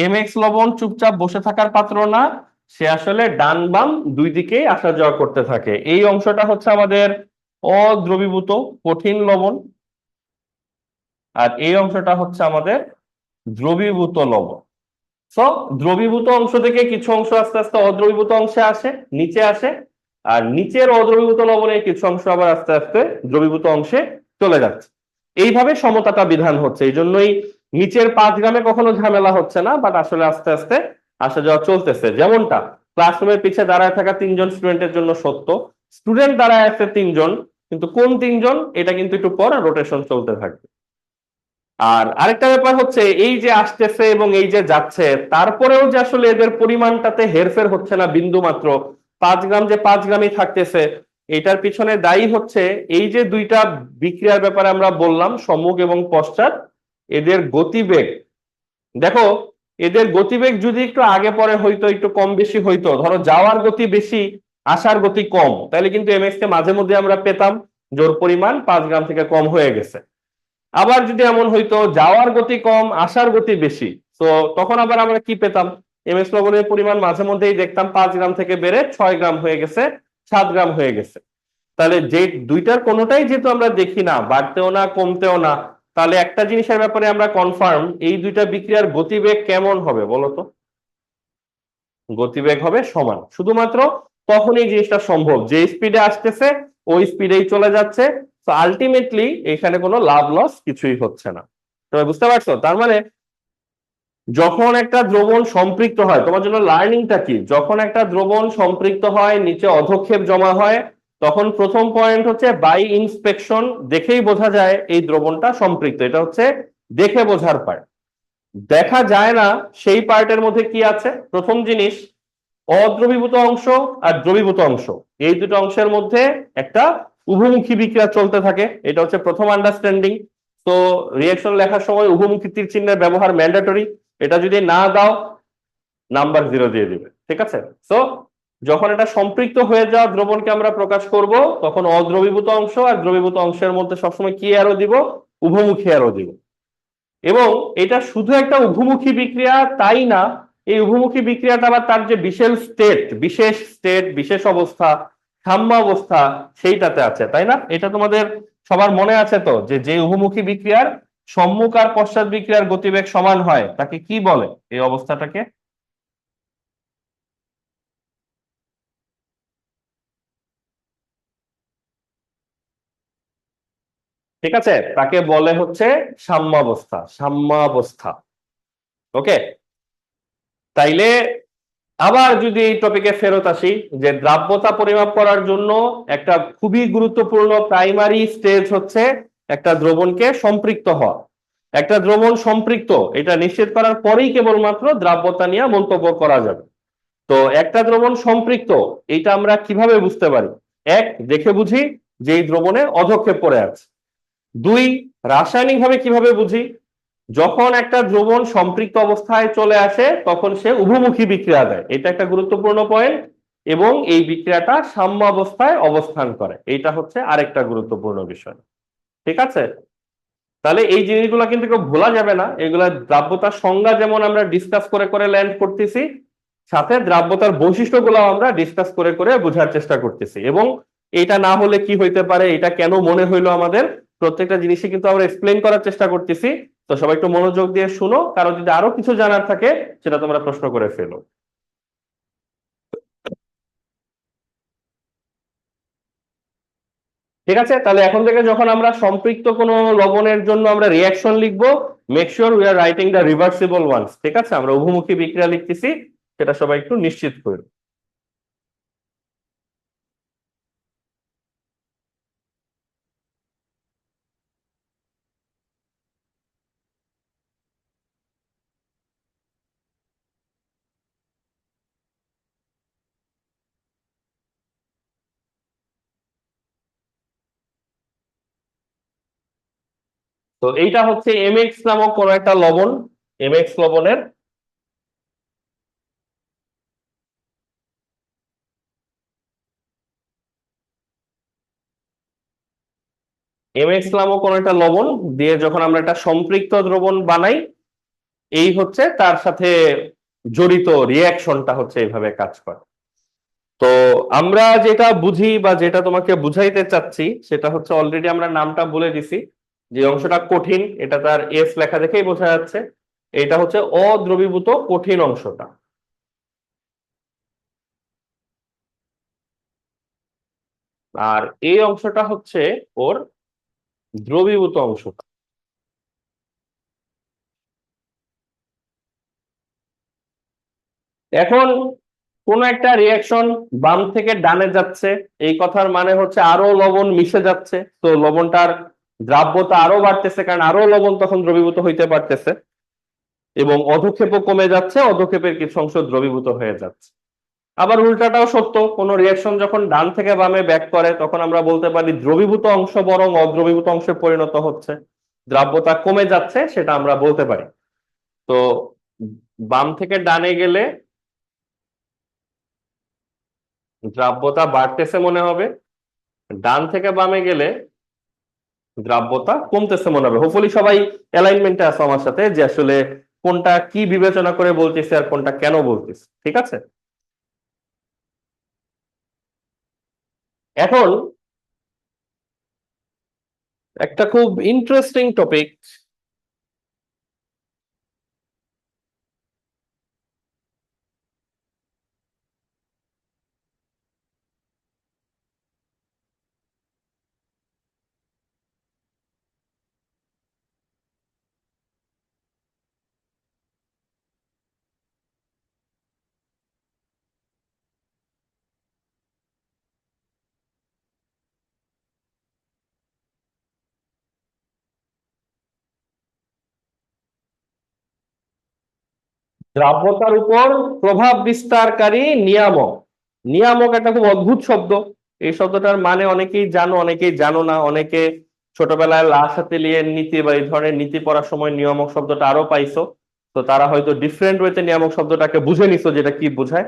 এম এক্স লবণ চুপচাপ বসে থাকার পাত্র না, সে আসলে ডান বাম দুই দিকেই আসা যাওয়া করতে থাকে। এই অংশটা হচ্ছে আমাদের অদ্রবীভূত কঠিন লবণ, আর এই অংশটা হচ্ছে আমাদের দ্রবীভূত লবণ। সো দ্রবীভূত অংশ থেকে কিছু অংশ আস্তে আস্তে অদ্রবীভূত অংশে আসে, নিচে আসে, আর নিচের অদ্রবীভূত লবণের কিছু অংশ আবার আস্তে আস্তে দ্রবীভূত অংশে চলে যাচ্ছে। এইভাবে সমতাটা বিধান হচ্ছে, এই জন্যই নিচের 5 গ্রামে কখনো ঝামেলা হচ্ছে না, বাট আসলে আস্তে আস্তে আসা যাওয়া চলতেছে। যেমনটা ক্লাসরুমের পিছে দাঁড়ায় থাকা 3জন স্টুডেন্টের জন্য সত্য, স্টুডেন্ট দাঁড়ায় আছে 3জন, কিন্তু কোন 3জন এটা কিন্তু একটু পর রোটেশন চলতে থাকবে। আর আরেকটা ব্যাপার হচ্ছে এই যে আসতেছে এবং এই যে যাচ্ছে, তারপরেও যে আসলে এদের পরিমাণটাতে হেরফের হচ্ছে না বিন্দু মাত্র, 5 গ্রাম যে 5 গ্রামই থাকতেছে, এটার পিছনে দায়ী হচ্ছে এই যে দুইটা বিক্রিয়ার ব্যাপারে আমরা বললাম, সম্মুখ এবং পশ্চাৎ, এদের গতিবেগ। দেখো, এদের গতিবেগ যদি একটু আগে পরে হইতো, একটু কম বেশি হইতো, ধরো যাওয়ার গতি বেশি আসার গতি কম, তাহলে কিন্তু এমএক্স কে মাঝে মধ্যে আমরা পেতাম জোর পরিমাণ 5 গ্রাম থেকে কম হয়ে গেছে। আবার যদি এমন হইতো যাওয়ার গতি কম আসার গতি বেশি, তো তখন আবার আমরা কি পেতাম, এমএক্স লবণের পরিমাণ মাঝে মধ্যেই দেখতাম 5 গ্রাম থেকে বেড়ে 6 গ্রাম হয়ে গেছে, 7 গ্রাম হয়ে গেছে। তাহলে যে দুইটার কোনোটাই যেহেতু আমরা দেখি না, বাড়তেও না কমতেও না, তাহলে একটা জিনিসের ব্যাপারে আমরা কনফার্ম, এই দুইটা বিক্রিয়ার গতিবেগ কেমন হবে বলতো? গতিবেগ হবে সমান। শুধুমাত্র তখনই জিনিসটা সম্ভব যে স্পিডে আসতেছে ওই স্পিডেই চলে যাচ্ছে। তো আলটিমেটলি এখানে কোনো লাভ লস কিছুই হচ্ছে না। তুমি বুঝতে পারছো? তার মানে যখন একটা দ্রবণ সম্পৃক্ত হয়, তোমার জন্য লার্নিংটা কি, যখন একটা দ্রবণ সম্পৃক্ত হয় নিচে অধঃক্ষেপ জমা হয়, তখন প্রথম পয়েন্ট হচ্ছে বাই ইন্সপেকশন দেখেই বোঝা যায় এই দ্রবণটা সম্পৃক্ত, এটা হচ্ছে দেখে বোঝার পার্ট। দেখা যায় না সেই পার্টের মধ্যে কি আছে, প্রথম জিনিস অদ্রবীভূত অংশ আর দ্রবীভূত অংশ, এই দুটো অংশের মধ্যে একটা উভমুখী বিক্রিয়া চলতে থাকে, এটা হচ্ছে প্রথম আন্ডারস্ট্যান্ডিং। তো রিঅ্যাকশন লেখার সময় উভমুখী তীর চিহ্নের ব্যবহার ম্যান্ডেটরি, এটা যদি না দাও নাম্বার 0 দিয়ে দিবে। ঠিক আছে, তো যখন এটা সম্পৃক্ত হয়ে যাওয়া দ্রবণকে আমরা প্রকাশ করব, তখন অদ্রবীভূত অংশ আর দ্রবীভূত অংশের মধ্যে সবসময় কি অ্যারো দিব, উভমুখী অ্যারো দিব। এবং এটা শুধু একটা উভমুখী বিক্রিয়া তাই না, এই উভমুখী বিক্রিয়াটা আবার তার যে বিশেষ স্টেট বিশেষ অবস্থা সাম্যাবস্থা সেইটাতে আছে, তাই না? এটা তোমাদের সবার মনে আছে তো, যে যে উভমুখী বিক্রিয়ার সম্মুখ আর পশ্চাৎ বিক্রিয়ার গতিবেগ সমান হয় তাকে কি বলে, এই অবস্থাটাকে? ঠিক আছে, তাকে বলে হচ্ছে সাম্যাবস্থা। ওকে, তাইলে আবার যদি এই টপিকে ফেরত আসি, যে দ্রাব্যতা পরিমাপ করার জন্য একটা খুবই গুরুত্বপূর্ণ প্রাইমারি স্টেজ হচ্ছে একটা দ্রবণকে সম্পৃক্ত হওয়া। একটা দ্রবণ সম্পৃক্ত এটা নিশ্চিত করার পরেই কেবলমাত্র দ্রাব্যতা নিয়ে মন্তব্য করা যাবে। তো একটা দ্রবণ সম্পৃক্ত এটা আমরা কিভাবে বুঝতে পারি? এক, দেখে বুঝি যে এই দ্রবণে অধক্ষেপ পড়ে আছে। দুই, রাসায়নিক ভাবে কিভাবে বুঝি? যখন একটা দ্রবণ সম্পৃক্ত অবস্থায় চলে আসে তখন সে উভমুখী বিক্রিয়া দেয়, এটা একটা গুরুত্বপূর্ণ পয়েন্ট। এবং এই বিক্রিয়াটা সাম্য অবস্থায় অবস্থান করে, এটা হচ্ছে আরেকটা গুরুত্বপূর্ণ বিষয়। ঠিক আছে, তাহলে এই জিনিসগুলো কিন্তু কেউ ভোলা যাবে না। এগুলা দ্রাব্যতার সংজ্ঞা যেমন আমরা ডিসকাস করে করে ল্যান্ড করতেছি, সাথে দ্রাব্যতার বৈশিষ্ট্যগুলো আমরা ডিসকাস করে করে বোঝার চেষ্টা করতেছি। এবং এটা না হলে কি হইতে পারে, এটা কেন মনে হইলো আমাদের, প্রত্যেকটা জিনিসই কিন্তু আমরা এক্সপ্লেন করার চেষ্টা করতেছি। তো সবাই একটু মনোযোগ দিয়ে শুনো, কারো যদি আরো কিছু জানার থাকে সেটা তোমরা প্রশ্ন করে ফেলো। ঠিক আছে, তাহলে এখন থেকে যখন আমরা সম্পৃক্ত কোনো লবণের জন্য আমরা রিয়াকশন লিখবো, make sure we are writing the reversible ones. ঠিক আছে, আমরা উভমুখী বিক্রিয়া লিখতেছি, সেটা সবাই একটু নিশ্চিত করো। তো এইটা হচ্ছে এমএক্স নামক কোন একটা লবণ, এমএক্স লবণের এমএক্স নামক কোন একটা লবণ দিয়ে যখন আমরা একটা সম্পৃক্ত দ্রবণ বানাই, এই হচ্ছে তার সাথে জড়িত রিয়াকশনটা হচ্ছে এইভাবে কাজ করে। তো আমরা যেটা বুঝি বা যেটা তোমাকে বুঝাইতে চাচ্ছি সেটা হচ্ছে অলরেডি আমরা নামটা বলে দিছি। যে অংশটা কঠিন এটা তার এস লেখা দেখেই বোঝা যাচ্ছে, এটা হচ্ছে অদ্রবীভূত কঠিন অংশটা। আর এই অংশটা হচ্ছে ওর দ্রবীভূত অংশটা। এখন কোন একটা রিয়াকশন বাম থেকে ডানে যাচ্ছে, এই কথার মানে হচ্ছে আরো লবণ মিশে যাচ্ছে, তো লবণটার দ্রাব্যতা আরো বাড়তেছে, কারণ আরো লবণ তখন দ্রবীভূত হইতে পারতেছে। এবং অধঃক্ষেপও কমে যাচ্ছে, অধঃক্ষেপের কিছু অংশ দ্রবীভূত হয়ে যাচ্ছে। আবার উল্টাটাও সত্য, কোন রিয়াকশন যখন ডান থেকে বামে ব্যাক করে তখন আমরা বলতে পারি দ্রবীভূত অংশ বরং অদ্রবীভূত অংশে পরিণত হচ্ছে, দ্রাব্যতা কমে যাচ্ছে, সেটা আমরা বলতে পারি। তো বাম থেকে ডানে গেলে দ্রাব্যতা বাড়তেছে মনে হবে, ডান থেকে বামে গেলে দ্রাব্যতা কমতেছে মনে হবে। হোপফুলি সবাই অ্যালাইনমেন্টে আছে আমার সাথে, যে আসলে কোনটা কি বিবেচনা করে বলতেছে আর কোনটা কেন বলতেছে। ঠিক আছে, এখন একটা খুব ইন্টারেস্টিং টপিক। দ্রাব্যতার উপর প্রভাব বিস্তারকারী নিয়ামক। নিয়ামক একটা খুব অদ্ভুত শব্দ। এই শব্দটার মানে অনেকেই জানো, অনেকেই জানো না। অনেকে ছোটবেলায় লা সাথে লিয়ে নীতি বা এই ধরনের নীতি পড়ার সময় নিয়ামক শব্দটা আরো পাইছো। তো তারা হয়তো ডিফারেন্ট ওয়েতে নিয়ামক শব্দটাকে বুঝে নিছো, যেটা কি বোঝায়।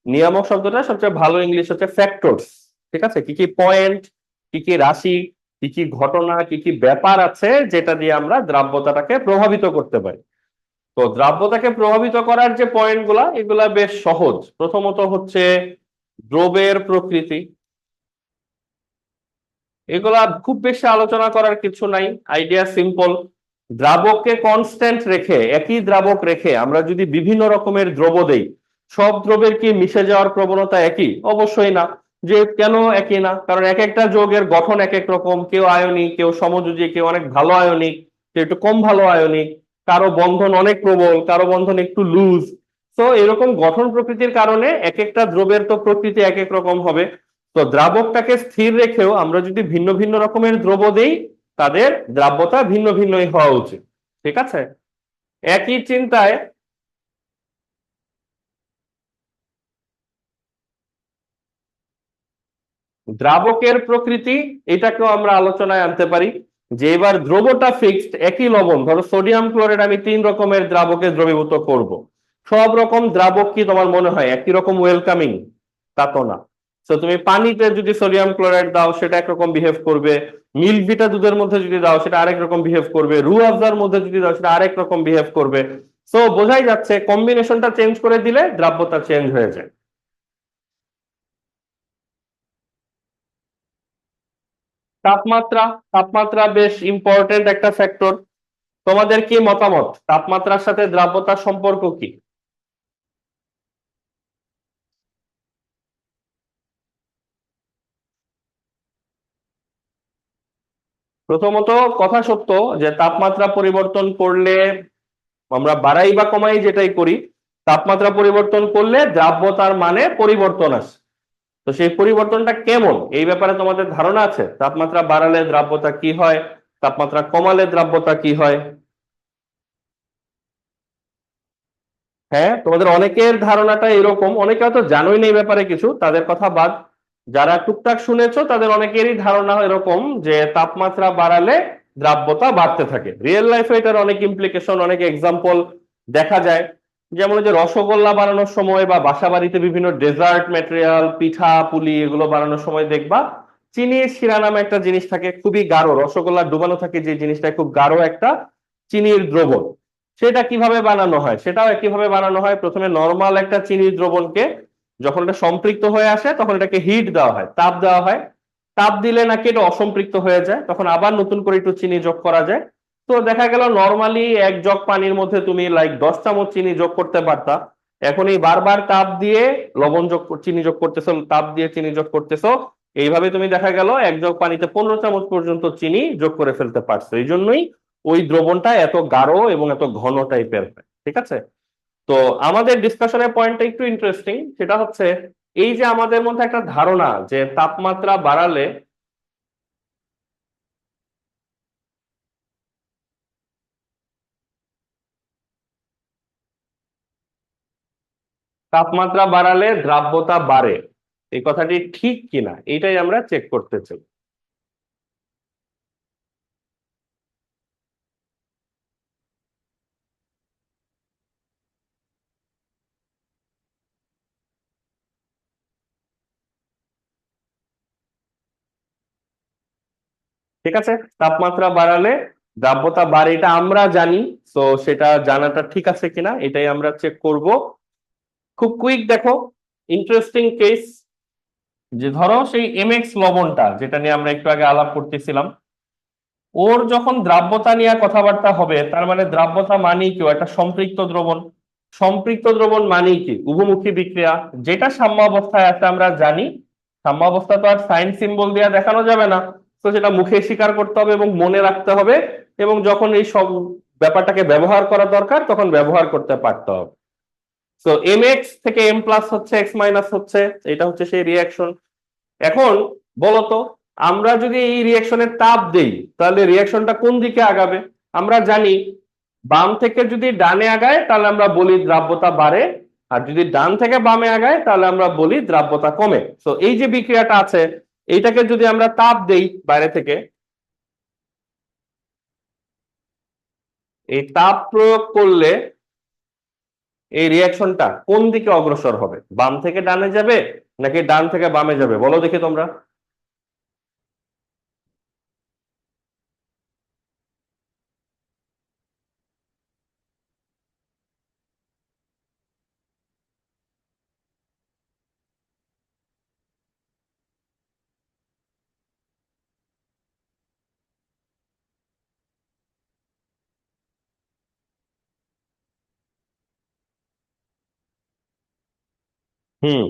নিয়ামক শব্দটা সবচেয়ে ভালো ইংলিশ হচ্ছে ফ্যাক্টরস। ঠিক আছে, কি কি পয়েন্ট, কি কি রাশি, কি কি ঘটনা, কি কি ব্যাপার আছে যেটা দিয়ে আমরা দ্রাব্যতাটাকে প্রভাবিত করতে পারি। তো দ্রাব্যতাকে প্রভাবিত করার যে পয়েন্ট গুলা, এগুলা বেশ সহজ। প্রথমত হচ্ছে দ্রবের প্রকৃতি। এগুলা খুব বেশি আলোচনা করার কিছু নাই, আইডিয়া সিম্পল। দ্রাবককে কনস্ট্যান্ট রেখে, একই দ্রাবক রেখে আমরা যদি বিভিন্ন রকমের দ্রব দেই, সব দ্রবের কি মিশে যাওয়ার প্রবণতা একই? অবশ্যই না। যে কেন একই না? কারণ এক একটা যৌগের গঠন এক এক রকম, কেউ আয়নিক, কেউ সমযোজী, কেউ অনেক ভালো আয়নিক, কেউ একটু কম ভালো আয়নিক, কারো বন্ধন অনেক প্রবল, কারো বন্ধন একটু লুজ। তো এরকম গঠন প্রকৃতির কারণে এক একটা দ্রবের তো প্রকৃতি এক এক রকম হবে। তো দ্রাবকটাকে স্থির রেখেও আমরা যদি ভিন্ন ভিন্ন রকমের দ্রব দেই, তাদের দ্রাব্যতা ভিন্ন ভিন্নই হওয়া উচিত। ঠিক আছে, একই চিন্তায় দ্রাবকের প্রকৃতি, এটাকেও আমরা আলোচনায় আনতে পারি। যে এবার দ্রবটা ফিক্সড, একই লবণ, ধরো সোডিয়াম ক্লোরাইড আমি 3 রকমের দ্রাবকে দ্রবীভূত করব, সব রকম দ্রাবক কি তোমার মনে হয় একই রকম ওয়েলকামিং? তা তো না। তো তুমি পানিতে যদি সোডিয়াম ক্লোরাইড দাও সেটা একরকম বিহেভ করবে, মিল্ক ভিটা দুধের মধ্যে যদি দাও সেটা আরেক রকম বিহেভ করবে, রু আফজার মধ্যে যদি দাও সেটা আরেক রকম বিহেভ করবে। তো বোঝাই যাচ্ছে কম্বিনেশনটা চেঞ্জ করে দিলে দ্রাব্যতা চেঞ্জ হয়ে যায়। তাপমাত্রা, তাপমাত্রা বেশ ইম্পর্টেন্ট একটা ফ্যাক্টর। তোমাদের কি মতামত, তাপমাত্রার সাথে দ্রাব্যতার সম্পর্ক কি? প্রথমত, কথা সত্য যে তাপমাত্রা পরিবর্তন করলে, আমরা বাড়াই বা কমাই যেটাই করি, তাপমাত্রা পরিবর্তন করলে দ্রাব্যতার মানে পরিবর্তন আসে। তো সেই পরিবর্তনটা কেমন এই ব্যাপারে তোমাদের ধারণা আছে? তাপমাত্রা বাড়ালে দ্রাব্যতা কি হয়, তাপমাত্রা কমালে দ্রাব্যতা কি হয়? হ্যাঁ, তোমাদের অনেকের ধারণাটা এরকম, অনেকে হয়তো জানোই না এই ব্যাপারে কিছু, তাদের কথা বাদ, যারা টুকটাক শুনেছো তাদের অনেকেরই ধারণা এরকম যে তাপমাত্রা বাড়ালে দ্রাব্যতা বাড়তে থাকে। রিয়েল লাইফে এটার অনেক ইমপ্লিকেশন, অনেক এক্সাম্পল দেখা যায়। যেমন যে রসগোল্লা বানানোর সময় বা বাসা বাড়িতে বিভিন্ন ডেজার্ট ম্যাটেরিয়াল, পিঠা পুলি এগুলো বানানোর সময় দেখবা চিনির শিরা নামে একটা জিনিস থাকে, খুবই গাঢ়, রসগোল্লা ডুবানো থাকে যে জিনিসটা, খুব গাঢ় একটা চিনির দ্রবণ। সেটা কিভাবে বানানো হয়? সেটাও একইভাবে বানানো হয়। প্রথমে নর্মাল একটা চিনির দ্রবণকে যখন এটা সম্পৃক্ত হয়ে আসে তখন এটাকে হিট দেওয়া হয়, তাপ দেওয়া হয়। তাপ দিলে নাকি এটা অসম্পৃক্ত হয়ে যায়, তখন আবার নতুন করে একটু চিনি যোগ করা যায়। তো দেখা গেল নর্মালি 1 জগ পানির মধ্যে তুমি লাইক 10 চামচ চিনি যোগ করতে পারতা। এখন এই বারবার তাপ দিয়ে লবণ যোগ চিনি যোগ করতেছো, তাপ দিয়ে চিনি যোগ করতেছো, এইভাবে তুমি দেখা গেল 1 জগ পানিতে 15 চামচ পর্যন্ত চিনি যোগ করে ফেলতে পারছো। এই জন্যই ওই দ্রবণটা এত গাঢ় এবং এত ঘন টাইপের হয়। ঠিক আছে, তো আমাদের ডিসকাশনের পয়েন্টটা একটু ইন্টারেস্টিং, সেটা হচ্ছে এই যে আমাদের মধ্যে একটা ধারণা যে তাপমাত্রা বাড়ালে, তাপমাত্রা বাড়ালে দ্রাব্যতা বাড়ে, এই কথাটি ঠিক কিনা এটাই আমরা চেক করতে চাই। ঠিক আছে, তাপমাত্রা বাড়ালে দ্রাব্যতা বাড়ে এটা আমরা জানি। তো সেটা জানাটা ঠিক আছে কিনা এটাই আমরা চেক করব। খুব কুইক দেখো, ইন্টারেস্টিং কেস, যে ধরো সেই এমএক্স লবণটা যেটা নিয়ে আমরা একটু আগে আলাপ করতেছিলাম, ওর যখন দ্রাব্যতা নিয়ে কথাবার্তা হবে, তার মানে দ্রাব্যতা মানেই কি ও একটা সম্পৃক্ত দ্রবণ। সম্পৃক্ত দ্রবণ মানেই কি উভমুখী বিক্রিয়া, যেটা সাম্যাবস্থায় আছে আমরা জানি। সাম্যাবস্থা তো আর সাইন সিম্বল দিয়ে দেখানো যাবে না, তো সেটা মুখে স্বীকার করতে হবে এবং মনে রাখতে হবে, এবং যখন এই সব ব্যাপারটাকে ব্যবহার করা দরকার তখন ব্যবহার করতে পারতে হবে। তো এম এক্স থেকে এম প্লাস হচ্ছে এক্স মাইনাস হচ্ছে, এটা হচ্ছে সেই রিয়াকশন। এখন বলতো, আমরা যদি এই রিয়াকশনের তাপ দেই তাহলে রিয়াকশনটা কোন দিকে আগাবে? আমরা জানি বাম থেকে যদি ডানে আগায় তাহলে আমরা বলি দ্রাব্যতা বাড়ে, আর যদি ডান থেকে বামে আগায় তাহলে আমরা বলি দ্রাব্যতা কমে। তো এই যে বিক্রিয়াটা আছে, এইটাকে যদি আমরা তাপ দেই বাইরে থেকে, এই তাপ প্রয়োগ করলে এই রিয়াকশনটা কোন দিকে অগ্রসর হবে? বাম থেকে ডানে যাবে নাকি ডান থেকে বামে যাবে, বলো দেখি তোমরা। হুম,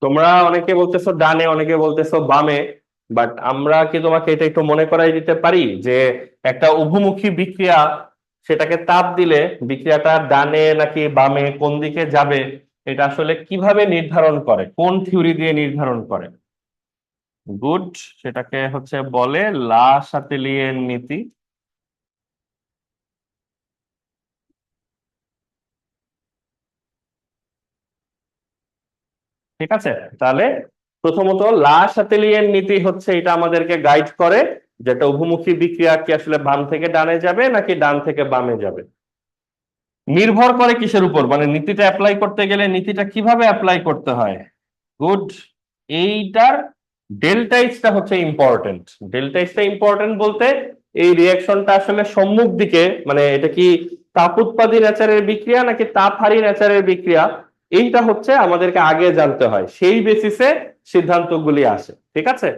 তোমরা অনেকে বলতেছো ডানে, অনেকে বলতেছো বামে, বাট আমরা কি তোমাকে এটা একটু মনে করাই দিতে পারি যে একটা উভমুখী বিক্রিয়া, সেটাকে তাপ দিলে বিক্রিয়াটা ডানে নাকি বামে কোন দিকে যাবে, এটা আসলে কিভাবে নির্ধারণ করে, কোন থিওরি দিয়ে নির্ধারণ করে? গুড, সেটাকে হচ্ছে বলে লা শাতেলিয়ের নীতি। ঠিক আছে, তাহলে প্রথমত লাসাতেলিয়ের নীতি হচ্ছে এটা আমাদেরকে গাইড করে, যেটা উভমুখী বিক্রিয়া কি আসলে বাম থেকে ডানে যাবে নাকি ডান থেকে বামে যাবে। নির্ভর করে কিসের উপর, মানে নীতিটা অ্যাপ্লাই করতে গেলে নীতিটা কিভাবে অ্যাপ্লাই করতে হয়। গুড, এইটার ডেল্টা এইচটা হচ্ছে ইম্পর্টেন্ট। ডেল্টা এইচটা ইম্পর্টেন্ট বলতে এই রিয়াকশনটা আসলে সম্মুখ দিকে, মানে এটা কি তাপ উৎপাদী নেচারের বিক্রিয়া নাকি তাপহারী নেচারের বিক্রিয়া, এইটা হচ্ছে আমাদেরকে আগে জানতে হয়, সেই বেসিসে সিদ্ধান্তগুলি আসে। ঠিক আছে,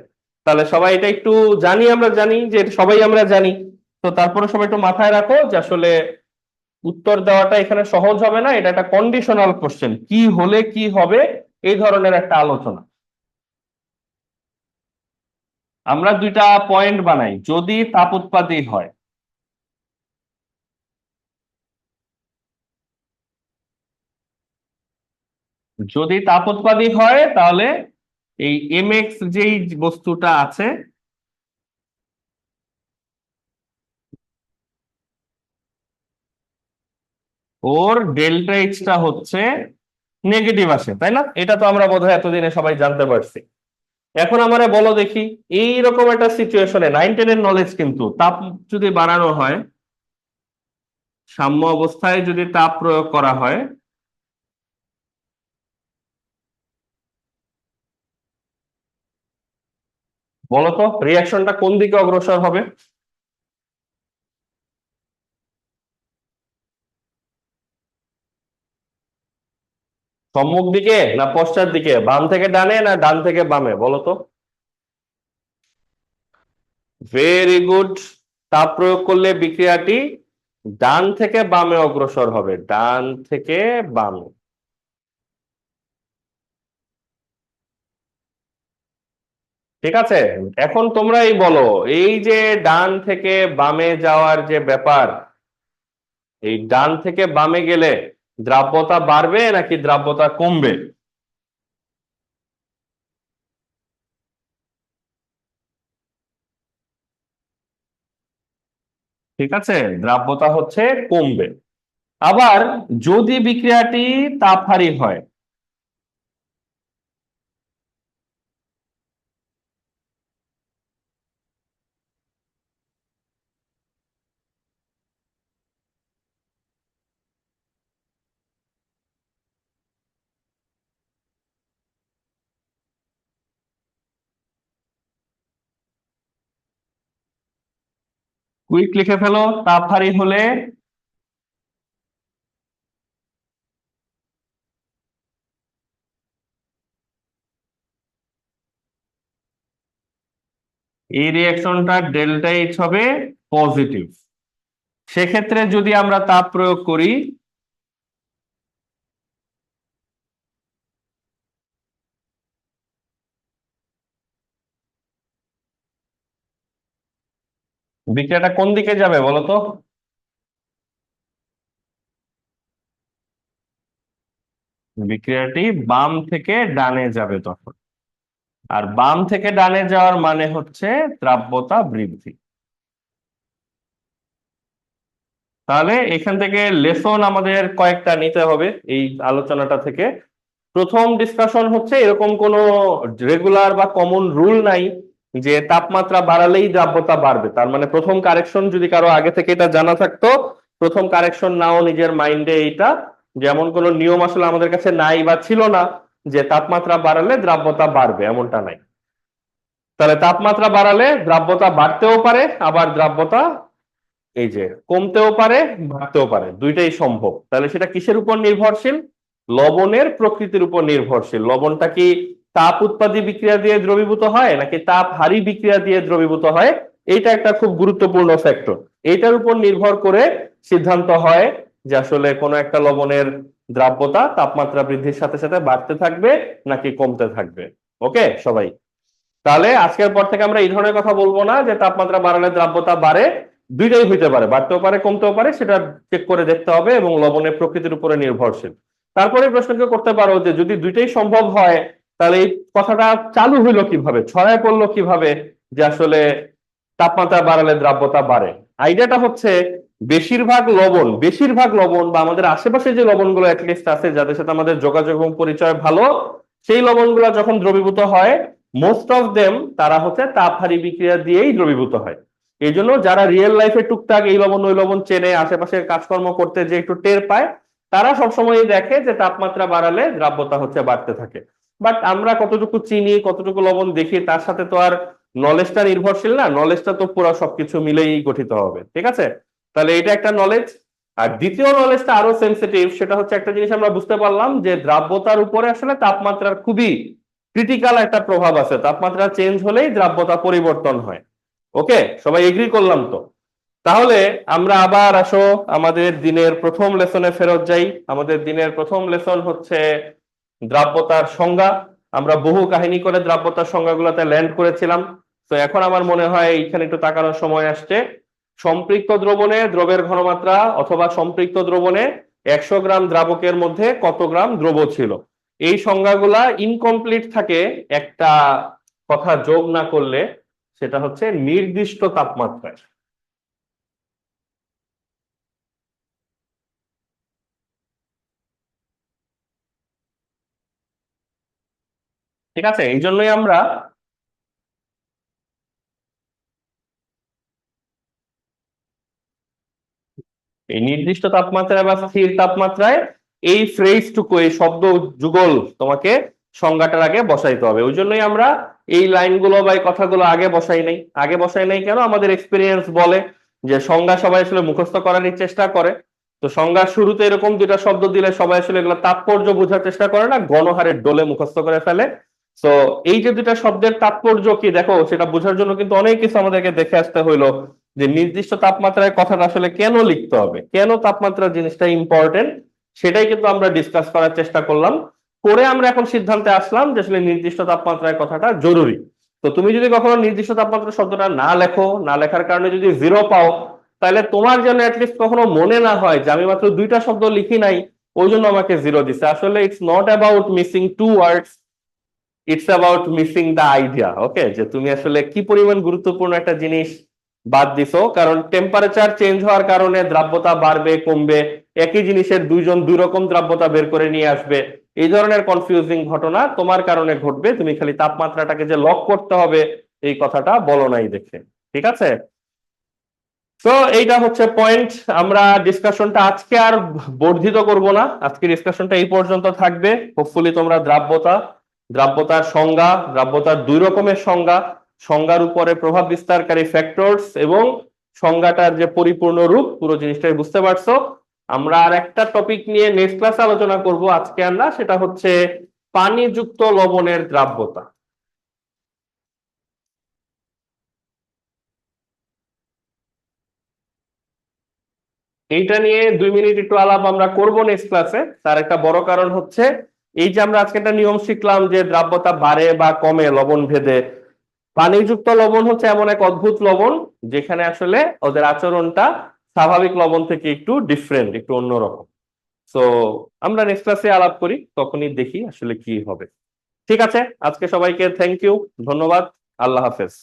তাহলে সবাই এটা একটু জানি, আমরা জানি যে সবাই আমরা জানি, তো তারপরে সবাই একটু মাথায় রাখো যে আসলে উত্তর দেওয়াটা এখানে সহজ হবে না, এটা একটা কন্ডিশনাল কোশ্চেন, কি হলে কি হবে এই ধরনের একটা আলোচনা। আমরা দুইটা পয়েন্ট বানাই, যদি তাপ উৎপাদী হয়, যদি তাপ উৎপাদী হয় তাহলে এই এম এক্স যেই বস্তুটা আছে, ওর ডেল্টা এইচটা হচ্ছে নেগেটিভ আসে, তাই না? এটা তো আমরা বোধহয় এতদিনে সবাই জানতে পারছি। এখন আমারে বলো দেখি, এইরকম একটা সিচুয়েশনে 9-10 এর নলেজ কিন্তু, তাপ যদি বাড়ানো হয়, সাম্য অবস্থায় যদি তাপ প্রয়োগ করা হয়, বলতো রিয়াকশনটা কোন দিকে অগ্রসর হবে। সম্মুখ দিকে না পশ্চাৎ দিকে, বাম থেকে ডানে না ডান থেকে বামে, বলতো। ভেরি গুড, তাপ প্রয়োগ করলে বিক্রিয়াটি ডান থেকে বামে অগ্রসর হবে, ডান থেকে বামে। ঠিক আছে, এখন তোমরাই বলো, এই যে ডান থেকে বামে যাওয়ার যে ব্যাপার, এই ডান থেকে বামে গেলে দ্রাব্যতা বাড়বে নাকি দ্রাব্যতা কমবে। ঠিক আছে, দ্রাব্যতা হচ্ছে কমবে। আবার যদি বিক্রিয়াটি তাপহারী হয়, কুইক লিখে ফেলো, তাপহারী হলে এই রিঅ্যাকশনটা ডেল্টা এইচ হবে পজিটিভ। সেক্ষেত্রে যদি আমরা তাপ প্রয়োগ করি, বিক্রিয়াটা কোন দিকে যাবে বলতো। বিক্রিয়াটি বাম থেকে ডানে যাবে তখন, আর বাম থেকে ডানে যাওয়ার মানে হচ্ছে দ্রাব্যতা বৃদ্ধি। তাহলে এখান থেকে লেসন আমাদের কয়েকটা নিতে হবে এই আলোচনাটা থেকে। প্রথম ডিসকাশন হচ্ছে, এরকম কোনো রেগুলার বা কমন রুল নাই যে তাপমাত্রা বাড়ালেই দ্রাব্যতা বাড়বে। তার মানে প্রথম কারেকশন, যদি কারো আগে থেকে এটা জানা থাকতো, প্রথম কারেকশন নাও নিজের মাইন্ডে এইটা, যেমন কোনো নিয়ম আসলে আমাদের কাছে নাই বা ছিল না যে তাপমাত্রা বাড়ালে দ্রাব্যতা বাড়বে, এমনটা নাই। তাহলে তাপমাত্রা বাড়ালে দ্রাব্যতা বাড়তেও পারে, আবার দ্রাব্যতা এই যে কমতেও পারে, বাড়তেও পারে, দুইটাই সম্ভব। তাহলে সেটা কিসের উপর নির্ভরশীল? লবণের প্রকৃতির উপর নির্ভরশীল। লবণটা কি তাপ উৎপাদী বিক্রিয়া দিয়ে দ্রবীভূত হয় নাকি তাপহারী বিক্রিয়া দিয়ে দ্রবীভূত হয়, এইটা একটা খুব গুরুত্বপূর্ণ ফ্যাক্টর। এইটার উপর নির্ভর করে সিদ্ধান্ত হয় যে আসলে কোনো একটা লবণের দ্রাব্যতা তাপমাত্রা বৃদ্ধির সাথে সাথে বাড়তে থাকবে নাকি কমতে থাকবে। ওকে সবাই, তাহলে আজকের পর থেকে আমরা এই ধরনের কথা বলবো না যে তাপমাত্রা বাড়ালে দ্রাব্যতা বাড়ে। দুইটাই হইতে পারে, বাড়তেও পারে কমতেও পারে, সেটা চেক করে দেখতে হবে এবং লবণের প্রকৃতির উপরে নির্ভরশীল। তারপরে প্রশ্নকে করতে পারো যে যদি দুইটাই সম্ভব হয়, তাহলে এই কথাটা চালু হইলো কিভাবে, ছড়ায় পড়লো কিভাবে যে আসলে তাপমাত্রা বাড়ালে দ্রাব্যতা বাড়ে। আইডিয়াটা হচ্ছে, বেশিরভাগ লবণ বা আমাদের আশেপাশে যে লবণগুলো অ্যাটলিস্ট আছে, যাদের সাথে আমাদের যোগাযোগ এবং পরিচয় ভালো, সেই লবণগুলো যখন দ্রবীভূত হয়, মোস্ট অফ দেম তারা হচ্ছে তাপহারী বিক্রিয়া দিয়েই দ্রবীভূত হয়। এই জন্য যারা রিয়েল লাইফে টুকটাক এই লবণ ওই লবণ চেনে, আশেপাশের কাজকর্ম করতে যে একটু টের পায়, তারা সবসময় দেখে যে তাপমাত্রা বাড়ালে দ্রাব্যতা হচ্ছে বাড়তে থাকে। বাট আমরা কতটুকু চিনি, কতটুকু লবণ দেখি, তার সাথে তো আর নলেজটা নির্ভরশীল না। নলেজটা তো পুরো সবকিছু মিলেই গঠিত হবে, ঠিক আছে? তাহলে এটা একটা নলেজ। আর দ্বিতীয় নলেজটা আরো সেন্সিটিভ, সেটা হচ্ছে একটা জিনিস আমরা বুঝতে পারলাম যে দ্রাব্যতার উপরে আসলে তাপমাত্রার খুবই ক্রিটিক্যাল একটা প্রভাব আছে। তাপমাত্রা চেঞ্জ হলেই দ্রাব্যতা পরিবর্তন হয়। ওকে, সবাই এগ্রি করলাম তো? তাহলে আমরা আবার আসো আমাদের দিনের প্রথম লেসনে ফেরত যাই। আমাদের দিনের প্রথম লেসন হচ্ছে দ্রাব্যতার সংজ্ঞা। আমরা বহু কাহিনী করে দ্রাব্যতার সংজ্ঞাগুলোতে ল্যান্ড করেছিলাম। তো এখন আমার মনে হয় এইখানে একটু তাকানোর সময় আসছে। সম্পৃক্ত দ্রবণে দ্রবের ঘনমাত্রা, অথবা সম্পৃক্ত দ্রবণে 100 গ্রাম দ্রাবকের মধ্যে কত গ্রাম দ্রব ছিল, এই সংজ্ঞাগুলা ইনকমপ্লিট থাকে একটা কথা যোগ না করলে, সেটা হচ্ছে নির্দিষ্ট তাপমাত্রায়। ঠিক আছে, এই জন্যই আমরা এই নির্দিষ্ট তাপমাত্রায় বা স্থির তাপমাত্রায় এই ফ্রেজটুকু, এই শব্দ যুগল তোমাকে সংজ্ঞাটার আগে বসাইতে হবে। ওই জন্যই আমরা এই লাইনগুলো বা এই কথাগুলো আগে বসাই নাই। আগে বসাই নাই কেন? আমাদের এক্সপিরিয়েন্স বলে যে সংজ্ঞা সবাই আসলে মুখস্থ করার চেষ্টা করে। তো সংজ্ঞার শুরুতে এরকম দুইটা শব্দ দিলে সবাই আসলে এগুলো তাৎপর্য বোঝার চেষ্টা করে না, গণহারে ডোলে মুখস্থ করে ফেলে। তো এই যে দুইটা শব্দের তাৎপর্য কি দেখো, সেটা বোঝার জন্য কিন্তু অনেক কিছু আমাদেরকে দেখে আসতে হইলো। যে নির্দিষ্ট তাপমাত্রায় কথাটা আসলে কেন লিখতে হবে, কেন তাপমাত্রা জিনিসটা ইম্পর্টেন্ট, সেটাই কিন্তু আমরা ডিসকাস করার চেষ্টা করলাম। করে আমরা এখন সিদ্ধান্তে আসলাম যে আসলে নির্দিষ্ট তাপমাত্রায় কথাটা জরুরি। তো তুমি যদি কখনো নির্দিষ্ট তাপমাত্রা শব্দটা না লেখো, না লেখার কারণে যদি 0 পাও, তাহলে তোমার যেন অ্যাটলিস্ট কখনো মনে না হয় যে আমি মাত্র দুইটা শব্দ লিখি নাই, ওই জন্য আমাকে 0 দিচ্ছে। আসলে it's not about missing 2 words, it's about missing the idea. Okay, যে তুমি আসলে কি পরিমাণ গুরুত্বপূর্ণ একটা জিনিস বাদ দিছো। কারণ টেম্পারেচার চেঞ্জ হওয়ার কারণে দ্রাব্যতা বাড়বে কমবে, একই জিনিসের দুইজন দুই রকম দ্রাব্যতা বের করে নিয়ে আসবে, এই ধরনের কনফিউজিং ঘটনা তোমার কারণে ঘটবে। তুমি খালি তাপমাত্রাটাকে যে লক করতে হবে এই কথাটা বলো নাই দেখে। ঠিক আছে, তো এইটা হচ্ছে পয়েন্ট। আমরা ডিসকাশনটা আজকে আর বর্ধিত করব না, আজকে ডিসকাশনটা এই পর্যন্ত থাকবে। হোপফুলি তোমরা দ্রাব্যতা, দ্রাব্যতার সংজ্ঞা, দ্রাব্যতার দুই রকমের সংজ্ঞা, সংজ্ঞার উপরে প্রভাব বিস্তারকারী ফ্যাক্টরস এবং সংজ্ঞাটার যে পরিপূর্ণ রূপ, পুরো জিনিসটাই বুঝতে পারছো। আমরা আর একটা টপিক নিয়ে নেক্সট ক্লাসে আলোচনা করব, আজকে আমরা, সেটা হচ্ছে পানিযুক্ত লবণের দ্রাব্যতা। এইটা নিয়ে 2 মিনিট একটু আলাপ আমরা করব নেক্সট ক্লাসে। তার একটা বড় কারণ হচ্ছে এই যে আমরা আজকে একটা নিয়ম শিখলাম যে দ্রাব্যতা বাড়ে বা কমে লবণ ভেদে। পানিযুক্ত লবণ হচ্ছে এমন এক অদ্ভুত লবণ যেখানে আসলে ওদের আচরণটা স্বাভাবিক লবণ থেকে একটু ডিফারেন্ট, একটু অন্যরকম। তো আমরা নেক্সট ক্লাসে আলাপ করি, তখনই দেখি আসলে কি হবে। ঠিক আছে, আজকে সবাইকে থ্যাংক ইউ, ধন্যবাদ, আল্লাহ হাফেজ।